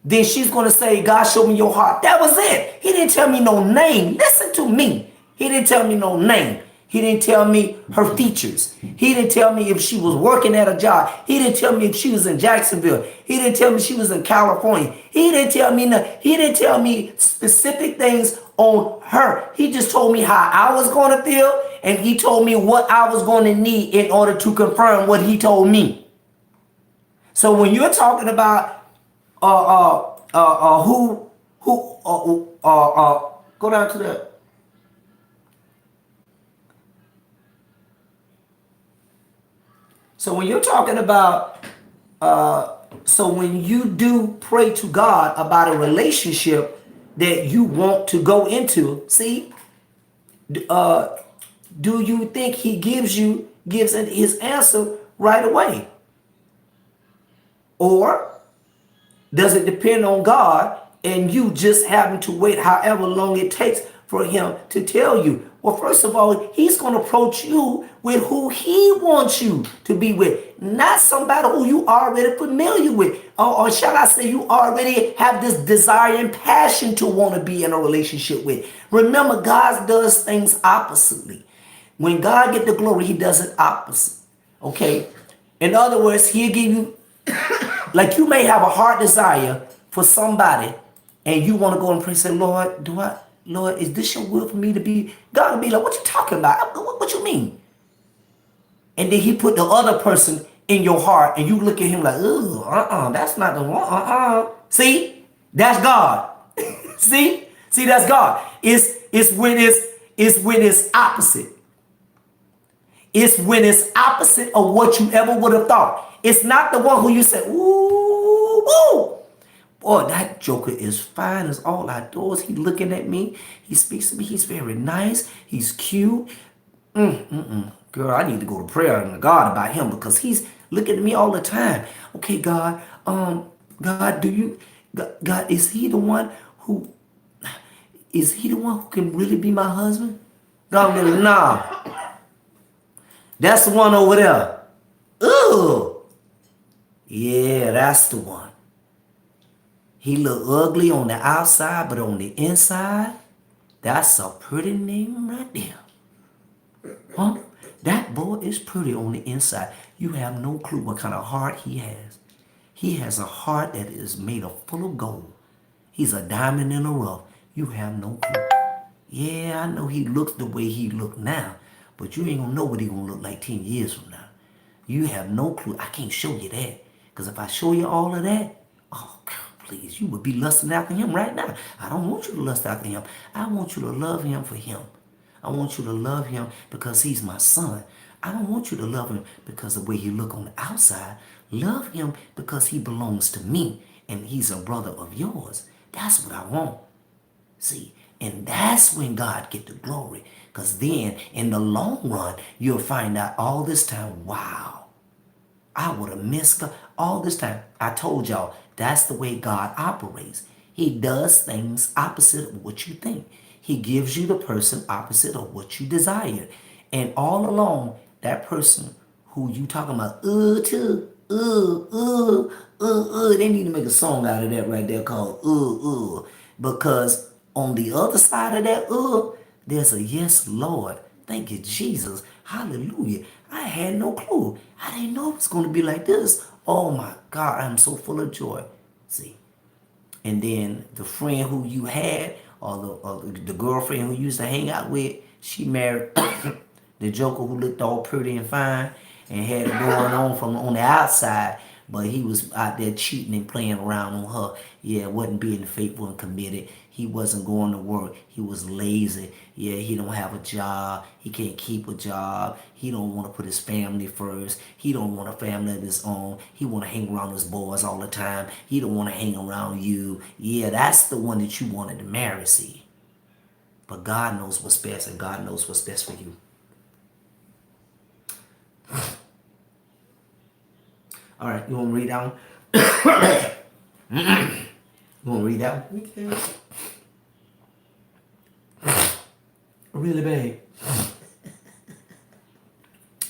Then she's going to say, God, show me your heart. That was it. He didn't tell me no name. Listen to me. He didn't tell me no name. He didn't tell me her features. He didn't tell me if she was working at a job. He didn't tell me if she was in Jacksonville. He didn't tell me she was in California. He didn't tell me nothing. He didn't tell me specific things on her. He just told me how I was going to feel, and he told me what I was going to need in order to confirm what he told me. So when you're talking about go down to the. So when you're talking about, so when you do pray to God about a relationship that you want to go into, see, do you think He gives His answer right away? Or does it depend on God and you just having to wait however long it takes for Him to tell you? Well, first of all, He's going to approach you with who He wants you to be with, not somebody who you already familiar with. Or shall I say you already have this desire and passion to want to be in a relationship with. Remember, God does things oppositely. When God get the glory, He does it opposite. Okay? In other words, He'll give you, like you may have a heart desire for somebody and you want to go and pray and say, Lord, is this your will for me to be? God will be like, what you talking about? What you mean? And then He put the other person in your heart and you look at him like, that's not the one. See, that's God. see, that's God. It's when it's opposite. It's when it's opposite of what you ever would have thought. It's not the one who you say, ooh, woo. Boy, that joker is fine as all outdoors. He looking at me. He speaks to me. He's very nice. He's cute. Girl, I need to go to prayer and to God about him because he's looking at me all the time. Okay, God, God, God, is he the one who can really be my husband? God, really, nah. That's the one over there. Ooh. Yeah, that's the one. He look ugly on the outside, but on the inside, that's a pretty name right there. Huh? That boy is pretty on the inside. You have no clue what kind of heart he has. He has a heart that is made of full of gold. He's a diamond in the rough. You have no clue. Yeah, I know he looks the way he look now, but you ain't gonna know what he gonna look like 10 years from now. You have no clue. I can't show you that Because if I show you all of that, oh, girl, please, you would be lusting after him right now. I don't want you to lust after him. I want you to love him for him. I want you to love him because he's my son. I don't want you to love him because of the way he look on the outside. Love him because he belongs to me and he's a brother of yours. That's what I want. See, and that's when God get the glory. Because then, in the long run, you'll find out all this time, wow, I would have missed God all this time. I told y'all, that's the way God operates. He does things opposite of what you think. He gives you the person opposite of what you desire. And all along, that person who you talking about, they need to make a song out of that right there called, because on the other side of that, there's a yes, Lord. Thank you, Jesus. Hallelujah. I had no clue. I didn't know it was going to be like this. Oh my God, I'm so full of joy. See, and then the friend who you had, or the girlfriend who you used to hang out with, she married the joker who looked all pretty and fine and had it going on from on the outside, but he was out there cheating and playing around on her. Yeah, wasn't being faithful and committed. He wasn't going to work. He was lazy. Yeah, he don't have a job. He can't keep a job. He don't want to put his family first. He don't want a family of his own. He want to hang around his boys all the time. He don't want to hang around you. Yeah, that's the one that you wanted to marry, see. But God knows what's best, and God knows what's best for you. All right, you want to read that one? You want to read that one? We can. Really bad.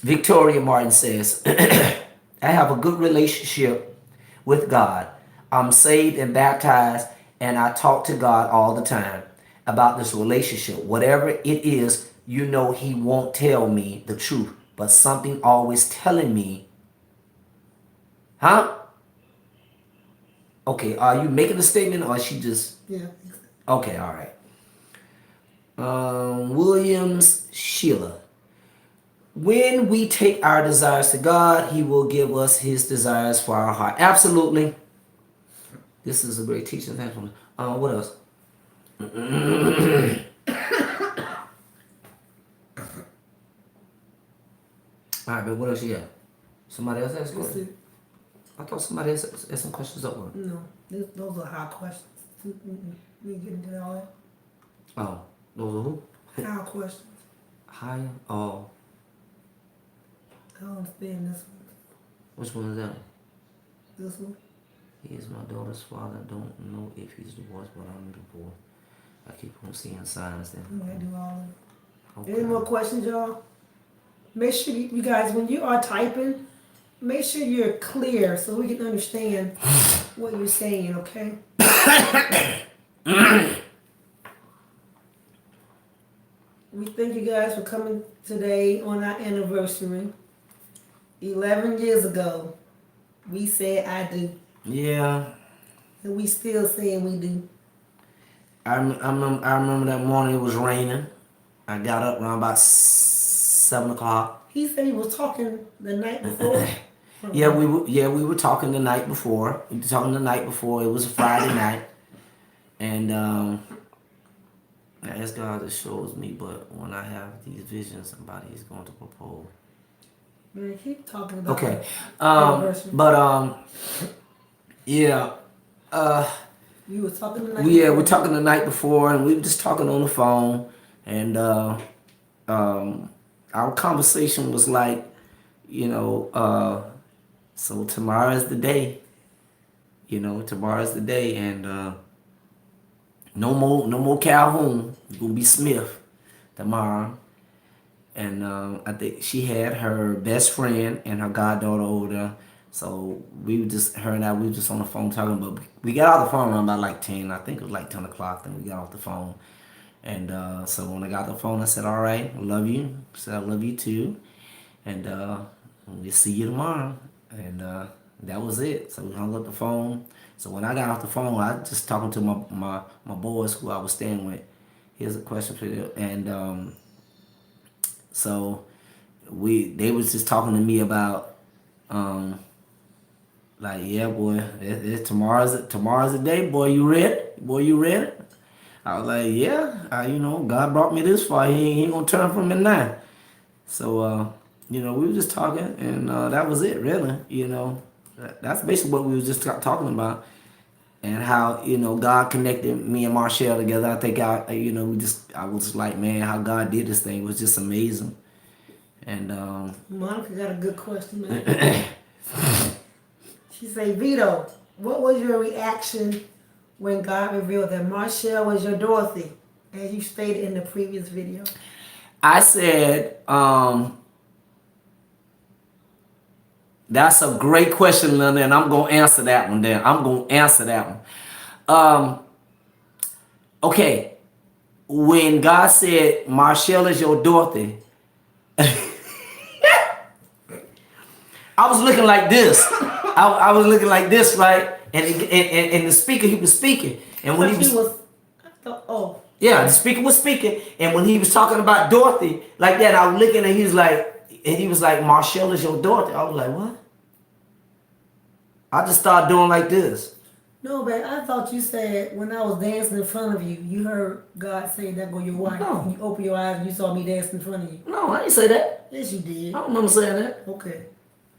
Victoria Martin says, I have a good relationship with God. I'm saved and baptized, and I talk to God all the time about this relationship. Whatever it is, you know, He won't tell me the truth, but something always telling me, huh? Okay, are you making a statement or is she just... Yeah. Okay, all right. Williams Sheila. When we take our desires to God, He will give us His desires for our heart. Absolutely. This is a great teaching. Thanks for what else? All right, but what else you got? Somebody else asked questions? I thought somebody else asked some questions up there. No, those are hard questions. We get into all that. Oh, those are who? Hard questions. Higher? Oh, I don't understand this one. which one is that? This one. He is my daughter's father. I don't know if he's divorced, but I'm divorced. I keep on seeing signs that... We might do all of it. Okay. Any more questions, y'all? Make sure you guys, when you are typing, make sure you're clear so we can understand what you're saying, okay? We thank you guys for coming today on our anniversary. 11 years ago, we said I do. Yeah. And we still saying we do. I remember that morning it was raining. I got up around about 7 o'clock. He said he was talking the night before. Yeah, we were talking the night before. We were talking the night before. It was a Friday night. And I ask God to shows me, but when I have these visions, somebody is going to propose. Man, keep talking about Okay. anniversary. Yeah. You were talking the night We're before. talking the night before, and we were just talking on the phone, and our conversation was like, so tomorrow's the day. Tomorrow's the day, and no more Calhoun. It's gonna be Smith tomorrow. And I think she had her best friend and her goddaughter over there. So her and I were just on the phone talking, but we got off the phone around about like 10. I think it was like 10 o'clock. Then we got off the phone. And so when I got off the phone, I said, all right, I love you. I said, I love you too. And we'll see you tomorrow. And that was it. So we hung up the phone. So when I got off the phone, I was just talking to my boys who I was staying with. Here's a question for you. And so they was just talking to me about Like, yeah, boy, tomorrow's the day, boy. You ready? Boy, you ready? I was like, yeah, God brought me this far. He ain't gonna turn from it now. So, we were just talking, and that was it, really. That's basically what we was just talking about, and how God connected me and Marshall together. I think I was like, man, how God did this thing was just amazing, and Monica got a good question, man. She say, Vito, what was your reaction when God revealed that Marshall was your Dorothy, as you stated in the previous video? I said, that's a great question, Linda, and I'm gonna answer that one. Then I'm gonna answer that one. Okay, when God said, Marshall is your Dorothy, I was looking like this. I was looking like this, right? And the speaker, he was speaking. And when he was, I thought, oh. yeah, the speaker was speaking. And when he was talking about Dorothy, like that, I was looking and he was like, Marshall is your Dorothy. I was like, what? I just started doing like this. No, but I thought you said when I was dancing in front of you, you heard God say that go your wife. No. And you open your eyes and you saw me dancing in front of you. No, I didn't say that. Yes, you did. I don't remember saying that. Okay.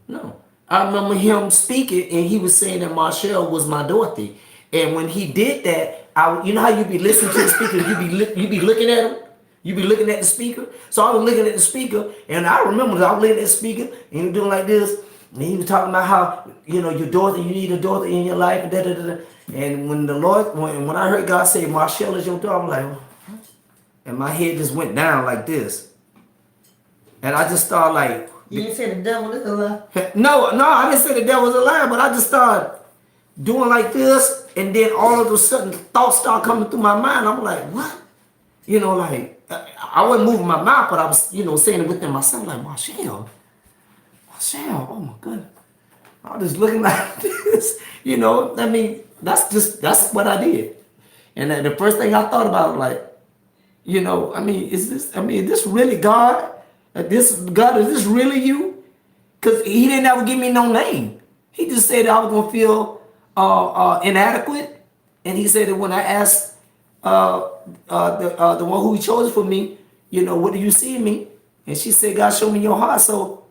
No. I remember him speaking and he was saying that Marshall was my Dorothy. And when he did that, you know how you be listening to the speaker, you be looking at him? You be looking at the speaker? So I was looking at the speaker and I remember I was looking at the speaker and he was doing like this. And he was talking about how, your Dorothy, you need a Dorothy in your life. And, da, da, da, da. And when when I heard God say, Marshall is your daughter, I was like, what? And my head just went down like this. And I just started like, you didn't say the devil is a lie. no, I didn't say the devil was a liar, but I just started doing like this, and then all of a sudden thoughts start coming through my mind. I'm like, what? Like I wasn't moving my mouth, but I was, saying it within myself, like, Marshall, oh my goodness. I was just looking like this, I mean, that's what I did. And the first thing I thought about, like, is this really God? Is this really you? Because he didn't ever give me no name. He just said I was gonna feel inadequate, and he said that when I asked the one who he chose for me, what do you see in me? And she said, God, show me your heart. So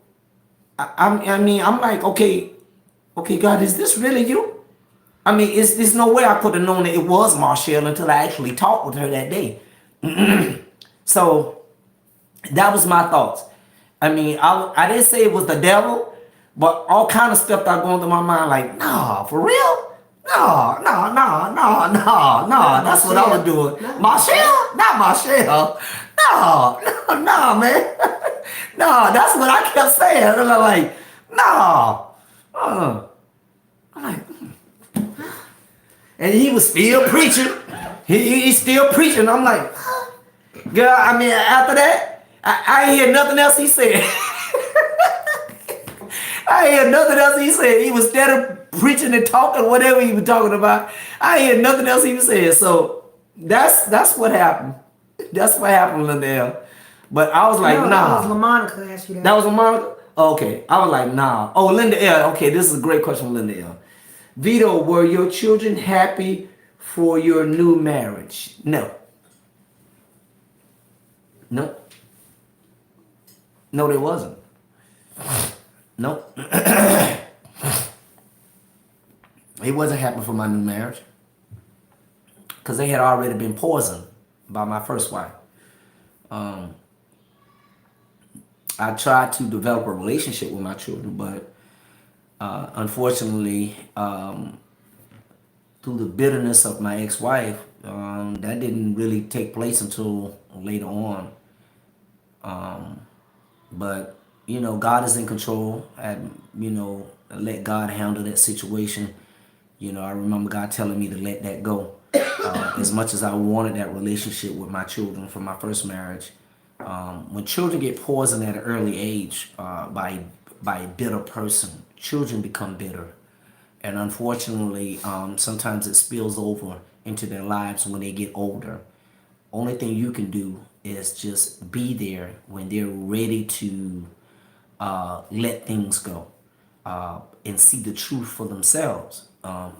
I'm like, okay, God, is this really you? I mean, there's no way I could have known that it was Marshall until I actually talked with her that day. So that was my thoughts. I mean, I didn't say it was the devil, but all kind of stuff that going through my mind, like, nah, for real? No. That's what I was doing. Marshall? Not Marshall. No, man. No, that's what I kept saying. And I'm like, no. I'm like, and he was still preaching. He's still preaching. I'm like, girl, I mean, after that, I ain't hear nothing else he said. I ain't hear nothing else he said. He was instead of preaching and talking, whatever he was talking about, I ain't hear nothing else he was saying. So that's what happened. That's what happened, Lindell. But I was like, no, nah. That was LaMonica asked you that. That was LaMonica? Okay. I was like, nah. Oh, Linda L. Okay, this is a great question from Linda L. Vito, were your children happy for your new marriage? No. No, they wasn't. Nope. He wasn't happy for my new marriage because they had already been poisoned by my first wife. I tried to develop a relationship with my children, but unfortunately, through the bitterness of my ex-wife, that didn't really take place until later on. But God is in control, and let God handle that situation. I remember God telling me to let that go. As much as I wanted that relationship with my children from my first marriage, when children get poisoned at an early age by a bitter person, children become bitter, and unfortunately, sometimes it spills over into their lives when they get older. Only thing you can do is just be there when they're ready to let things go. and see the truth for themselves. A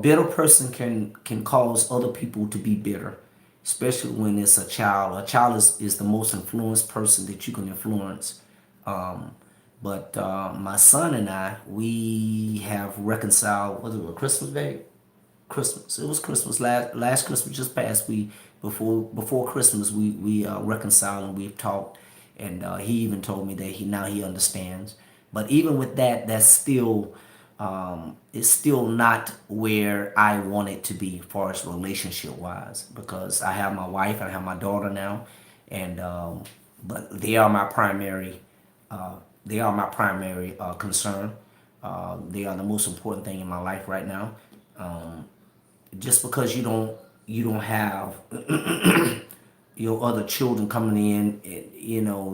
bitter person can cause other people to be bitter, especially when it's a child. A child is the most influenced person that you can influence. But my son and I, we have reconciled. Was it a Christmas day? Christmas. It was Christmas last Christmas just passed. We before Christmas we reconciled and we've talked, and he even told me that he understands. But even with that, that's still it's still not where I want it to be as far as relationship wise, because I have my wife and I have my daughter now, and but they are my primary concern. They are the most important thing in my life right now. Just because you don't have your other children coming in,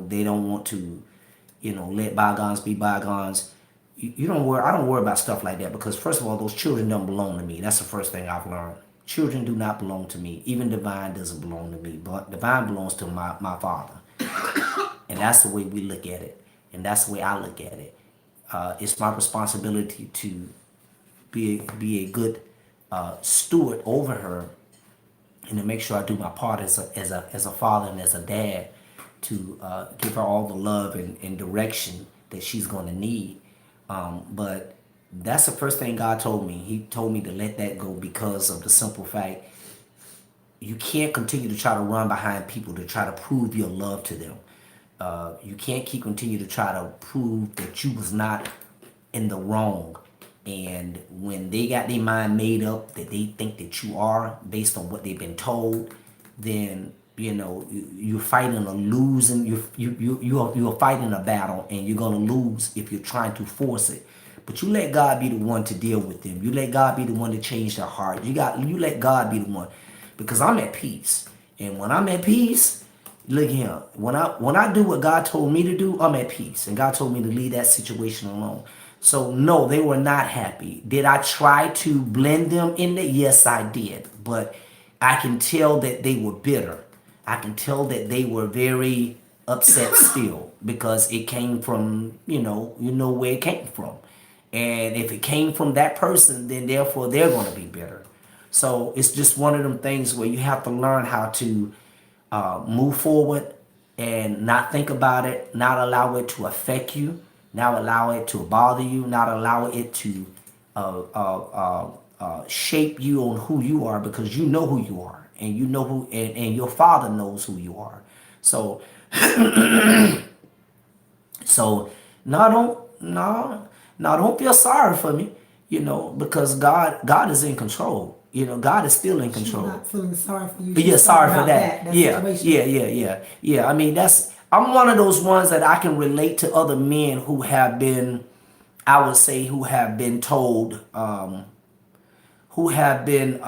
they don't want to, let bygones be bygones. You don't worry. I don't worry about stuff like that, because first of all, those children don't belong to me. That's the first thing I've learned. Children do not belong to me. Even Divine doesn't belong to me. But Divine belongs to my Father, and that's the way we look at it, and that's the way I look at it. It's my responsibility to be a good steward over her, and to make sure I do my part as a father and as a dad to give her all the love and direction that she's going to need. But that's the first thing God told me. He told me to let that go, because of the simple fact you can't continue to try to run behind people to try to prove your love to them. You can't continue to try to prove that you was not in the wrong. And when they got their mind made up that they think that you are, based on what they've been told, then you're fighting a losing. You're fighting a battle, and you're gonna lose if you're trying to force it. But you let God be the one to deal with them. You let God be the one to change their heart. You let God be the one, because I'm at peace. And when I'm at peace, look here. When I do what God told me to do, I'm at peace. And God told me to leave that situation alone. So no, they were not happy. Did I try to blend them in there? Yes, I did. But I can tell that they were bitter. I can tell that they were very upset still, because it came from, where it came from. And if it came from that person, then therefore they're going to be bitter. So it's just one of them things where you have to learn how to move forward and not think about it, not allow it to affect you, not allow it to bother you, not allow it to shape you on who you are, because you know who you are, and you know who, and your Father knows who you are. So, so don't feel sorry for me, because God is in control. God is still in She's control. not feeling sorry for you. Yeah, She's sorry for about that. Yeah, situation. yeah. I mean, I'm one of those ones that I can relate to other men who have been, I would say, who have been told, who have been,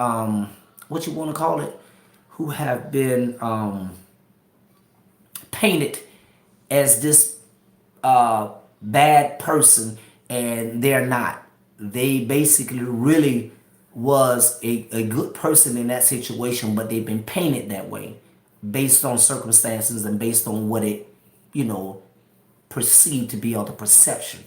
what you want to call it, who have been painted as this bad person, and they're not. They basically really was a good person in that situation, but they've been painted that way based on circumstances and based on what it, perceived to be, or the perception.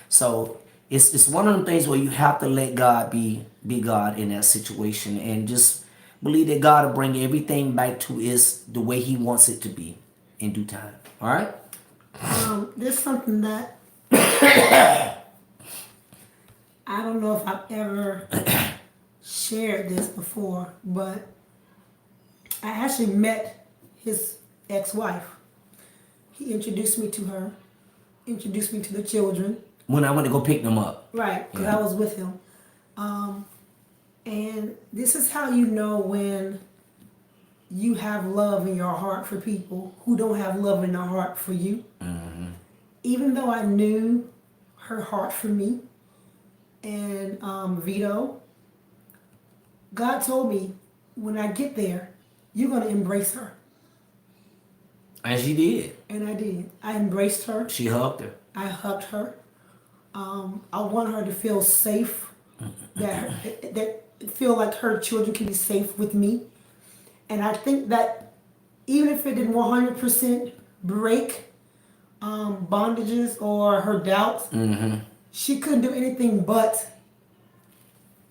So it's one of them things where you have to let God be God in that situation, and just believe that God will bring everything back to the way He wants it to be in due time. All right. There's something that I don't know if I've ever shared this before, but I actually met his ex-wife. He introduced me to her, introduced me to the children. When I went to go pick them up. Right, because Yeah. I was with him. And this is how you know when you have love in your heart for people who don't have love in their heart for you. Mm-hmm. Even though I knew her heart for me and Vito, God told me, when I get there, you're going to embrace her. And she did. And I did. I embraced her. She hugged her. I hugged her. I want her to feel safe, that feel like her children can be safe with me. And I think that even if it didn't 100% break bondages or her doubts, she couldn't do anything but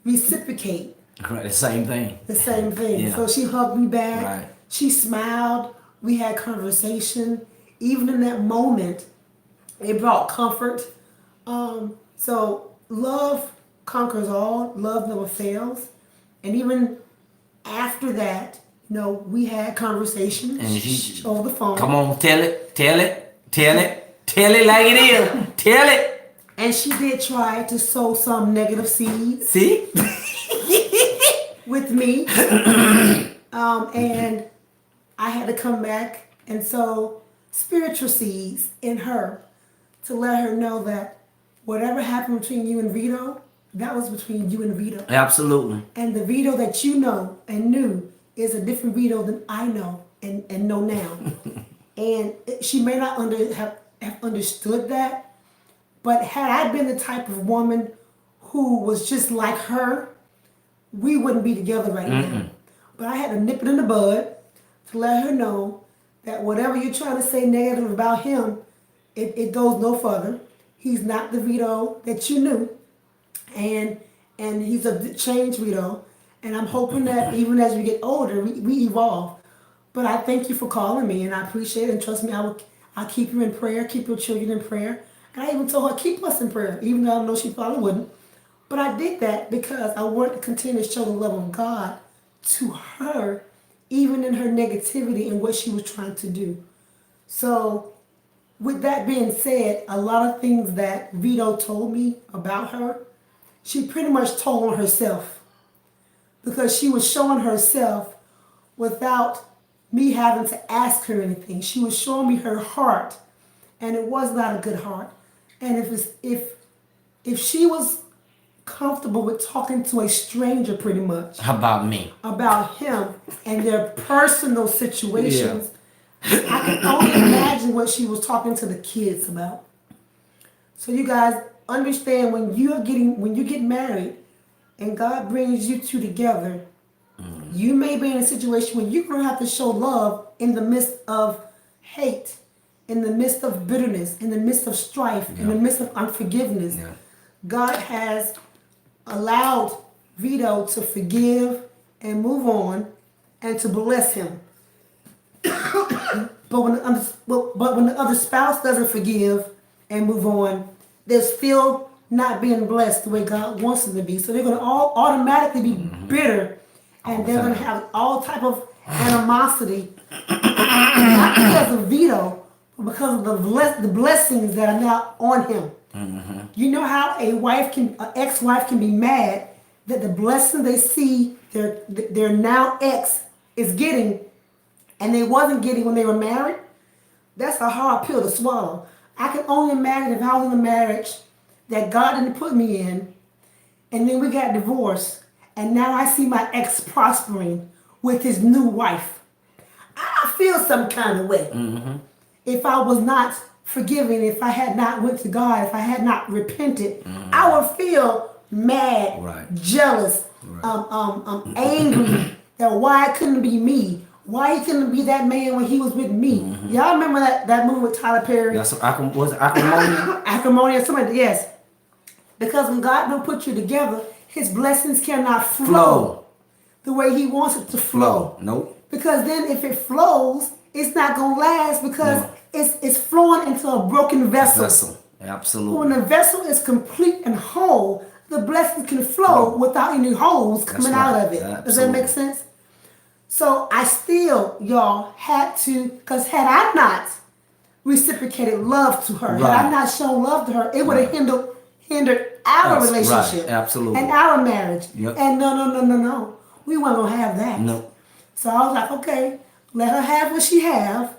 reciprocate Right, the same thing. the same thing. Yeah. So she hugged me back. Right. She smiled. We had conversation. Even in that moment, it brought comfort. So love conquers all. Love never fails. And even after that, we had conversations And she, over the phone. come on, tell it, tell it, tell it, tell it like it is, tell it. And she did try to sow some negative seeds See? with me. And I had to come back and sow spiritual seeds in her to let her know that whatever happened between you and Vito, that was between you and Vito. Absolutely. And the Vito that you know and knew is a different Vito than I know and know now. And she may not have understood that, but had I been the type of woman who was just like her, we wouldn't be together right now. But I had to nip it in the bud to let her know that whatever you're trying to say negative about him, it goes no further. He's not the Vito that you knew. And he's a changed Vito. And I'm hoping that even as we get older, we evolve. But I thank you for calling me, and I appreciate it. And trust me, I'll keep you in prayer, keep your children in prayer. And I even told her, keep us in prayer, even though I know she probably wouldn't. But I did that because I wanted to continue to show the love of God to her, even in her negativity and what she was trying to do. So with that being said, a lot of things that Vito told me about her, she pretty much told on herself, because she was showing herself without me having to ask her anything. She was showing me her heart, and it was not a good heart. And if she was comfortable with talking to a stranger pretty much About me. about him and their personal situations, I can only imagine what she was talking to the kids about. So you guys understand, when you get married and God brings you two together, you may be in a situation where you're going to have to show love in the midst of hate, in the midst of bitterness, in the midst of strife, in the midst of unforgiveness. Yeah. God has allowed Vito to forgive and move on and to bless him. But when the other spouse doesn't forgive and move on, they're still not being blessed the way God wants them to be. So they're going to all automatically be bitter, and they're going to have all type of animosity, not because of Vito, but because of the blessings that are now on him. You know how an ex-wife can be mad that the blessing they see their now ex is getting, and they wasn't getting when they were married? That's a hard pill to swallow. I can only imagine if I was in a marriage that God didn't put me in, and then we got divorced, and now I see my ex prospering with his new wife. I feel some kind of way. If I was not forgiving, if I had not went to God, if I had not repented, I would feel mad, jealous, angry that why it couldn't be me. Why he couldn't be that man when he was with me? Y'all remember that movie with Tyler Perry? Was it acrimony? Acrimony or something, yes. Because when God don't put you together, his blessings cannot flow the way he wants it to flow. Nope. Because then if it flows, it's not going to last, because it's flowing into a broken vessel. Absolutely. When the vessel is complete and whole, the blessings can flow without any holes coming out of it. Does that make sense? So I still, y'all, had to, because had I not reciprocated love to her, had I not shown love to her, it would have hindered our relationship and our marriage. And no. We weren't going to have that. No. So I was like, okay, let her have what she have,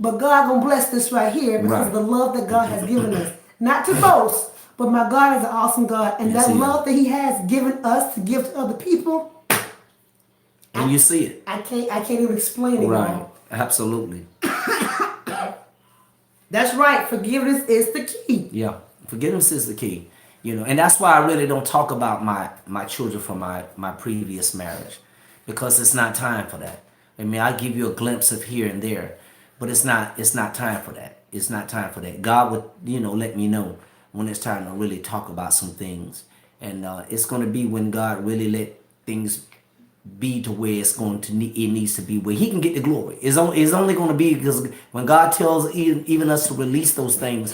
but God going to bless this right here because of the love that God has given us. Not to boast, but my God is an awesome God. And that love that he has given us to give to other people, and you see it. I can't even explain it. Right. Absolutely. That's right. Forgiveness is the key. Yeah. Forgiveness is the key. And that's why I really don't talk about my children from my previous marriage, because it's not time for that. I mean, I give you a glimpse of here and there, but it's not time for that. It's not time for that. God would, let me know when it's time to really talk about some things. And it's going to be when God really let things be to where it needs to be, where he can get the glory. It's only going to be because when God tells even us to release those things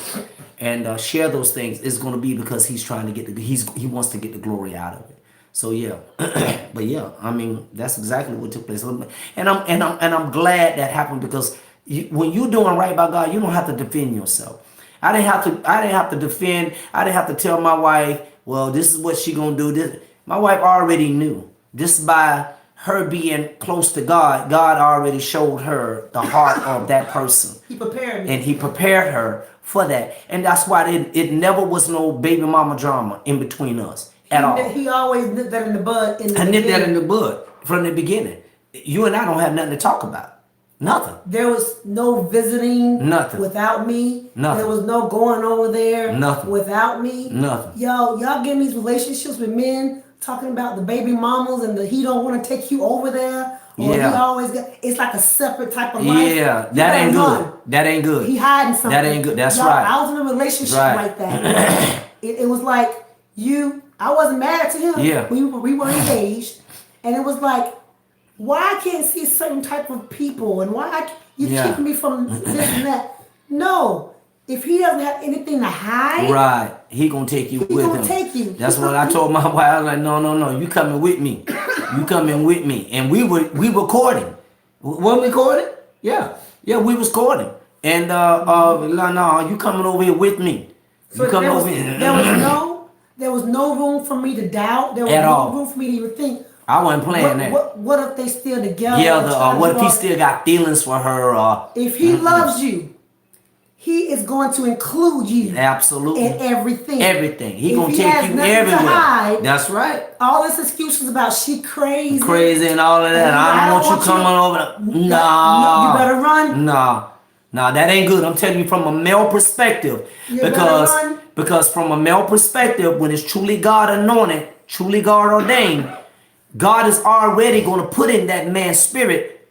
and share those things, it's going to be because he's trying to he wants to get the glory out of it. So yeah, but yeah, I mean that's exactly what took place, and I'm glad that happened because when you're doing right by God, you don't have to defend yourself. I didn't have to defend. I didn't have to tell my wife, well, this is what she gonna do. This my wife already knew. Just by her being close to God, God already showed her the heart of that person. He prepared me. And he prepared her for that. And that's why it never was no baby mama drama in between us at all. He always nipped that in the bud. I nipped that in the bud from the beginning. You and I don't have nothing to talk about. Nothing. There was no visiting Nothing. without me. Nothing. There was no going over there Nothing. without me. Nothing. Y'all getting these relationships with men talking about the baby mamas and he don't want to take you over there. Or Yeah. he always it's like a separate type of life. Yeah, You that ain't better run. good. That ain't good. He hiding something. That ain't good. That's Y'all, right. I was in a relationship Right. like that. It was like I wasn't married to him. Yeah. We were engaged. And it was like, why I can't see certain type of people and why you Yeah. keep me from this and that. No. If he doesn't have anything to hide, Right. He gonna take you with gonna him. take you. That's what I told my wife. I was like, no. You coming with me. You coming with me. And we recording. What we recording? Yeah. Yeah, we was recording. And no, you coming over here with me. so You coming there was, over here. there was no room for me to doubt. There was At no all. room for me to even think. I wasn't playing that. What if they still together? Yeah, trying to what if he walk- still got feelings for her? If he loves you, he is going to include you Absolutely. in everything. Everything. He If gonna he take has you nothing to everywhere. hide, That's right. all this excuses about she crazy. Crazy and all of that. And I don't want you coming over. No. You better run. No, that ain't good. I'm telling you from a male perspective. You better run. Because from a male perspective, when it's truly God anointed, truly God ordained, God is already going to put in that man's spirit.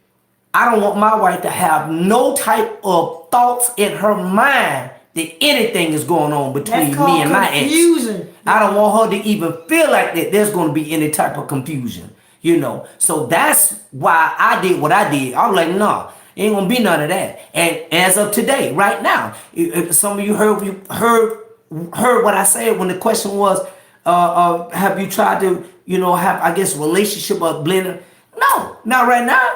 I don't want my wife to have no type of thoughts in her mind that anything is going on between That's me and my confusion. ex. I don't want her to even feel like that there's going to be any type of confusion, So that's why I did what I did. I was like, nah, ain't going to be none of that. And as of today, right now, if some of you heard what I said when the question was, have you tried to, have, I guess, relationship or blending? No, not right now.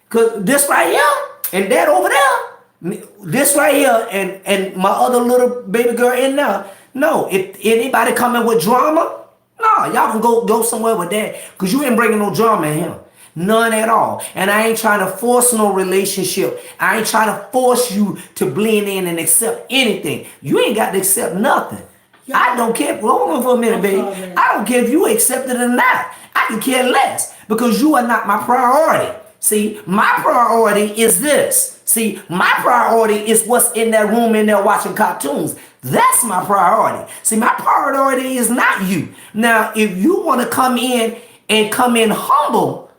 Because this right here and that over there, this right here and my other little baby girl in there. No, if anybody coming with drama, no, y'all can go somewhere with that. Because you ain't bringing no drama in here. None at all. And I ain't trying to force no relationship. I ain't trying to force you to blend in and accept anything. You ain't got to accept nothing. I don't care. Hold on for a minute, baby. I don't care if you accept it or not. I can care less because you are not my priority. See, my priority is this. See, my priority is what's in that room in there watching cartoons. That's my priority. See, my priority is not you. Now, if you want to come in humble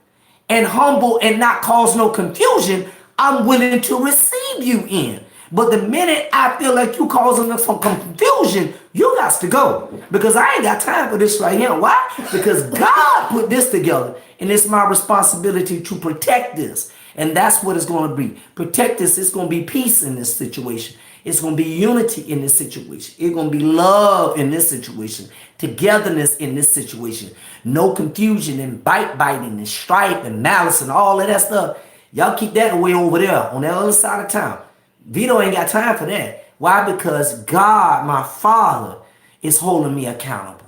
and not cause no confusion, I'm willing to receive you in. But the minute I feel like you causing some confusion, you got to go. Because I ain't got time for this right here. Why? Because God put this together. And it's my responsibility to protect this. And that's what it's going to be. Protect this. It's going to be peace in this situation. It's going to be unity in this situation. It's going to be love in this situation. Togetherness in this situation. No confusion and biting and strife and malice and all of that stuff. Y'all keep that away over there on that other side of town. Vito ain't got time for that. Why? Because God, my Father, is holding me accountable.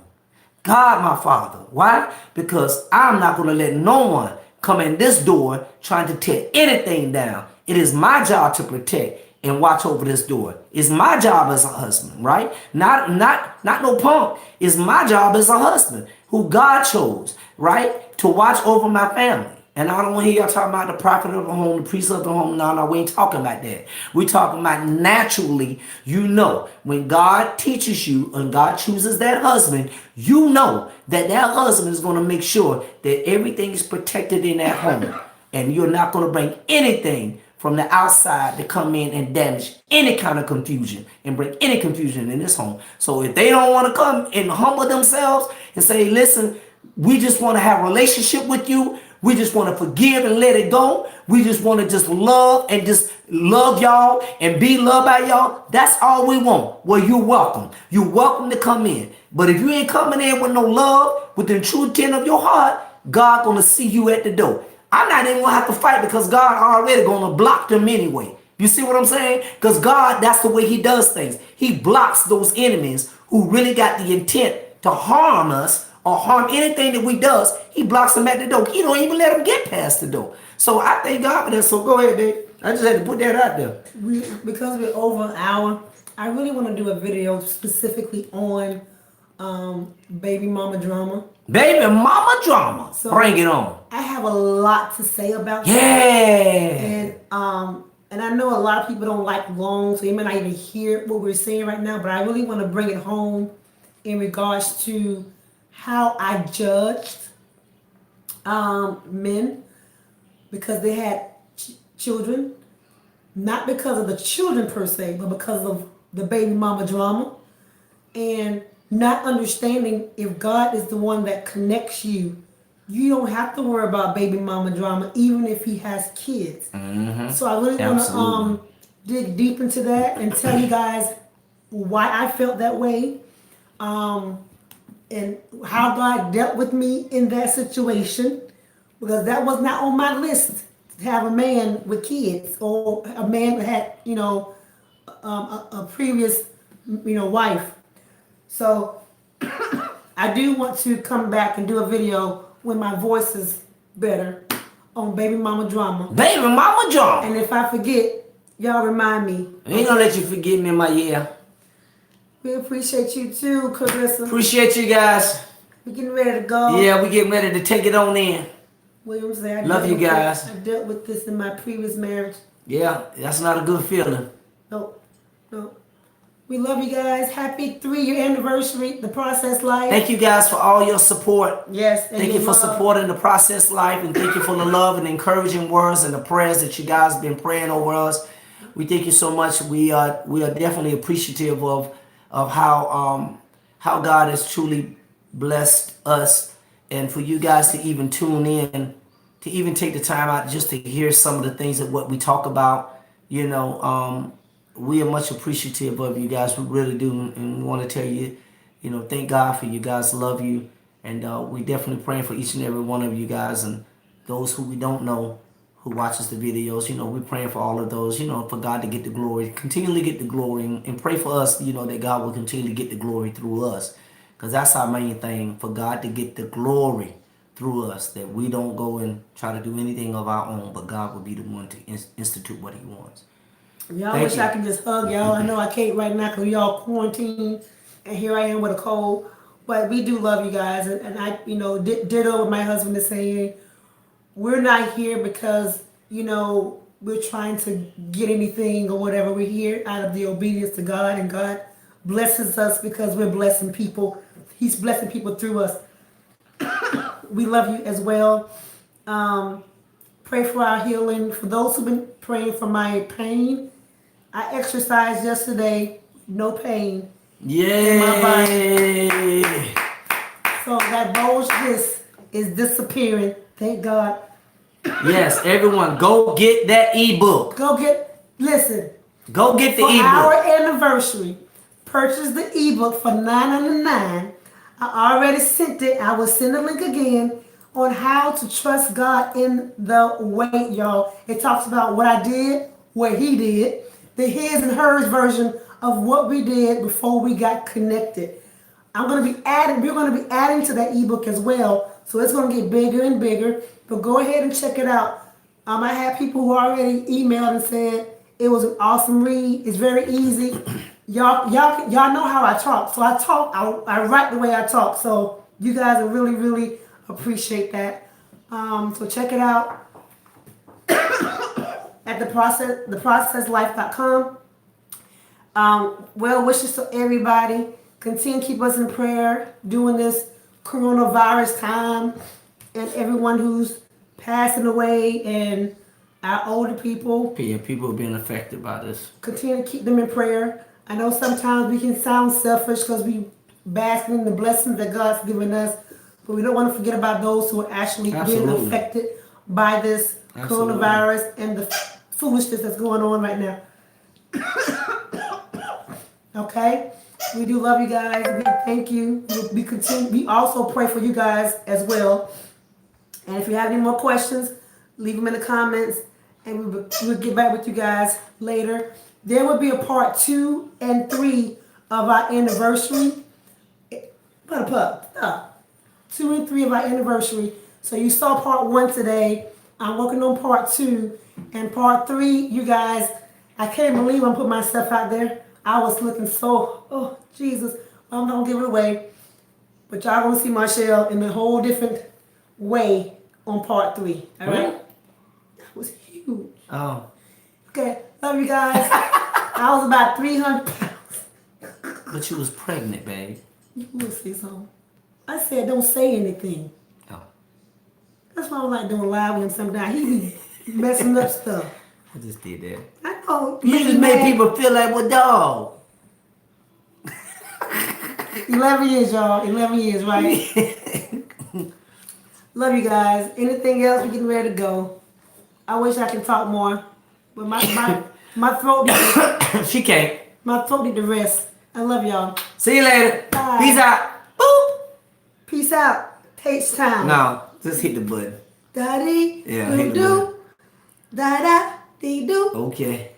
God, my Father. Why? Because I'm not going to let no one come in this door trying to tear anything down. It is my job to protect and watch over this door. It's my job as a husband, right? Not no punk. It's my job as a husband who God chose, right? To watch over my family. And I don't want to hear y'all talking about the prophet of the home, the priest of the home. No, we ain't talking about that. We talking about naturally, when God teaches you and God chooses that husband, that husband is going to make sure that everything is protected in that home. And you're not going to bring anything from the outside to come in and damage any kind of confusion and bring any confusion in this home. So if they don't want to come and humble themselves and say, listen, we just want to have a relationship with you. We just want to forgive and let it go. We just want to just love and just love y'all and be loved by y'all. That's all we want. Well, you're welcome. You're welcome to come in. But if you ain't coming in with no love, with the true intent of your heart, God gonna see you at the door. I'm not even gonna have to fight because God already gonna block them anyway. You see what I'm saying? Because God, that's the way he does things. He blocks those enemies who really got the intent to harm us or harm anything that we does. He blocks them at the door. He don't even let them get past the door. So I thank God for that. So go ahead, Dave. I just had to put that out there. Because we're over an hour, I really want to do a video specifically on baby mama drama. Baby mama drama. So bring it on. I have a lot to say about that. And I know a lot of people don't like long, so you may not even hear what we're saying right now, but I really want to bring it home in regards to how I judged men because they had children, not because of the children per se, but because of the baby mama drama, and not understanding if God is the one that connects you, you don't have to worry about baby mama drama, even if he has kids. Mm-hmm. So I really want to dig deep into that and tell you guys why I felt that way, and how God dealt with me in that situation, because that was not on my list to have a man with kids or a man that had, a previous, wife. So I do want to come back and do a video when my voice is better on baby mama drama. Baby mama drama. And if I forget, y'all remind me. I ain't gonna let you forget me in my year. We appreciate you too, Carissa. Appreciate you guys. We getting ready to go. Yeah, we getting ready to take it on in. William said, love you guys. I dealt with this in my previous marriage. Yeah, that's not a good feeling. No. We love you guys. Happy 3-year anniversary, The Process Life. Thank you guys for all your support. Yes. Thank you for supporting The Process Life, and thank you for the love and encouraging words and the prayers that you guys have been praying over us. We thank you so much. We are definitely appreciative of how God has truly blessed us, and for you guys to even tune in, to even take the time out just to hear some of the things that what we talk about. We are much appreciative of you guys. We really do, and we want to tell you, thank God for you guys. Love you, and we definitely praying for each and every one of you guys, and those who we don't know who watches the videos. We're praying for all of those. For God to get the glory, continually get the glory, and pray for us. That God will continue to get the glory through us, because that's our main thing. For God to get the glory through us, that we don't go and try to do anything of our own, but God will be the one to institute what He wants. Y'all wish I could just hug y'all. I know I can't right now because we all quarantined, and here I am with a cold. But we do love you guys, and I, ditto what my husband is saying. We're not here because we're trying to get anything or whatever. We're here out of the obedience to God, and God blesses us because we're blessing people. He's blessing people through us. We love you as well. Pray for our healing. For those who've been praying for my pain, I exercised yesterday, no pain in my body. So that bulge disc is disappearing. Thank God. Yes, everyone, go get that ebook. Go get the ebook. For our anniversary, purchase the ebook for $9.99. I already sent it. I will send the link again on how to trust God in the wait, y'all. It talks about what I did, what He did, the his and hers version of what we did before we got connected. We're going to be adding to that ebook as well. So it's going to get bigger and bigger. But go ahead and check it out. I had people who already emailed and said it was an awesome read. It's very easy. Y'all know how I talk. So I write the way I talk. So you guys will really, really appreciate that. So check it out at TheProcessLife.com. Well wishes to everybody. Continue to keep us in prayer during this coronavirus time, and everyone who's passing away, and our older people. Yeah, people are being affected by this. Continue to keep them in prayer. I know sometimes we can sound selfish because we bask in the blessings that God's given us, but we don't want to forget about those who are actually being Absolutely. affected by this Absolutely. coronavirus and the foolishness that's going on right now. Okay? We do love you guys. We thank you. We also pray for you guys as well. And if you have any more questions, leave them in the comments, and we'll get back with you guys later. There will be a part 2 and 3 of our anniversary. Stop. 2 and 3 of our anniversary. So you saw part 1 today. I'm working on part 2 and part 3. You guys, I can't believe I'm putting myself out there. I was looking so, oh Jesus, I'm not gonna give it away. But y'all gonna see Marshall in a whole different way on part 3. All right? Really? That was huge. Oh. Okay, love you guys. I was about 300 pounds. But you was pregnant, babe. You will see something. I said don't say anything. Oh. That's why I don't like doing live with him sometimes. He be messing up stuff. I just did that. I know. You just made people feel like what dog. 11 years, y'all. 11 years, right? Love you guys. Anything else? We're getting ready to go. I wish I could talk more, but my throat needs She can't. my throat need to rest. I love y'all. See you later. Bye. Peace out. Boop. Peace out. Takes time. No, just hit the button. Da-dee, Yeah, hit the do-do. Da-da, dee-do. Okay.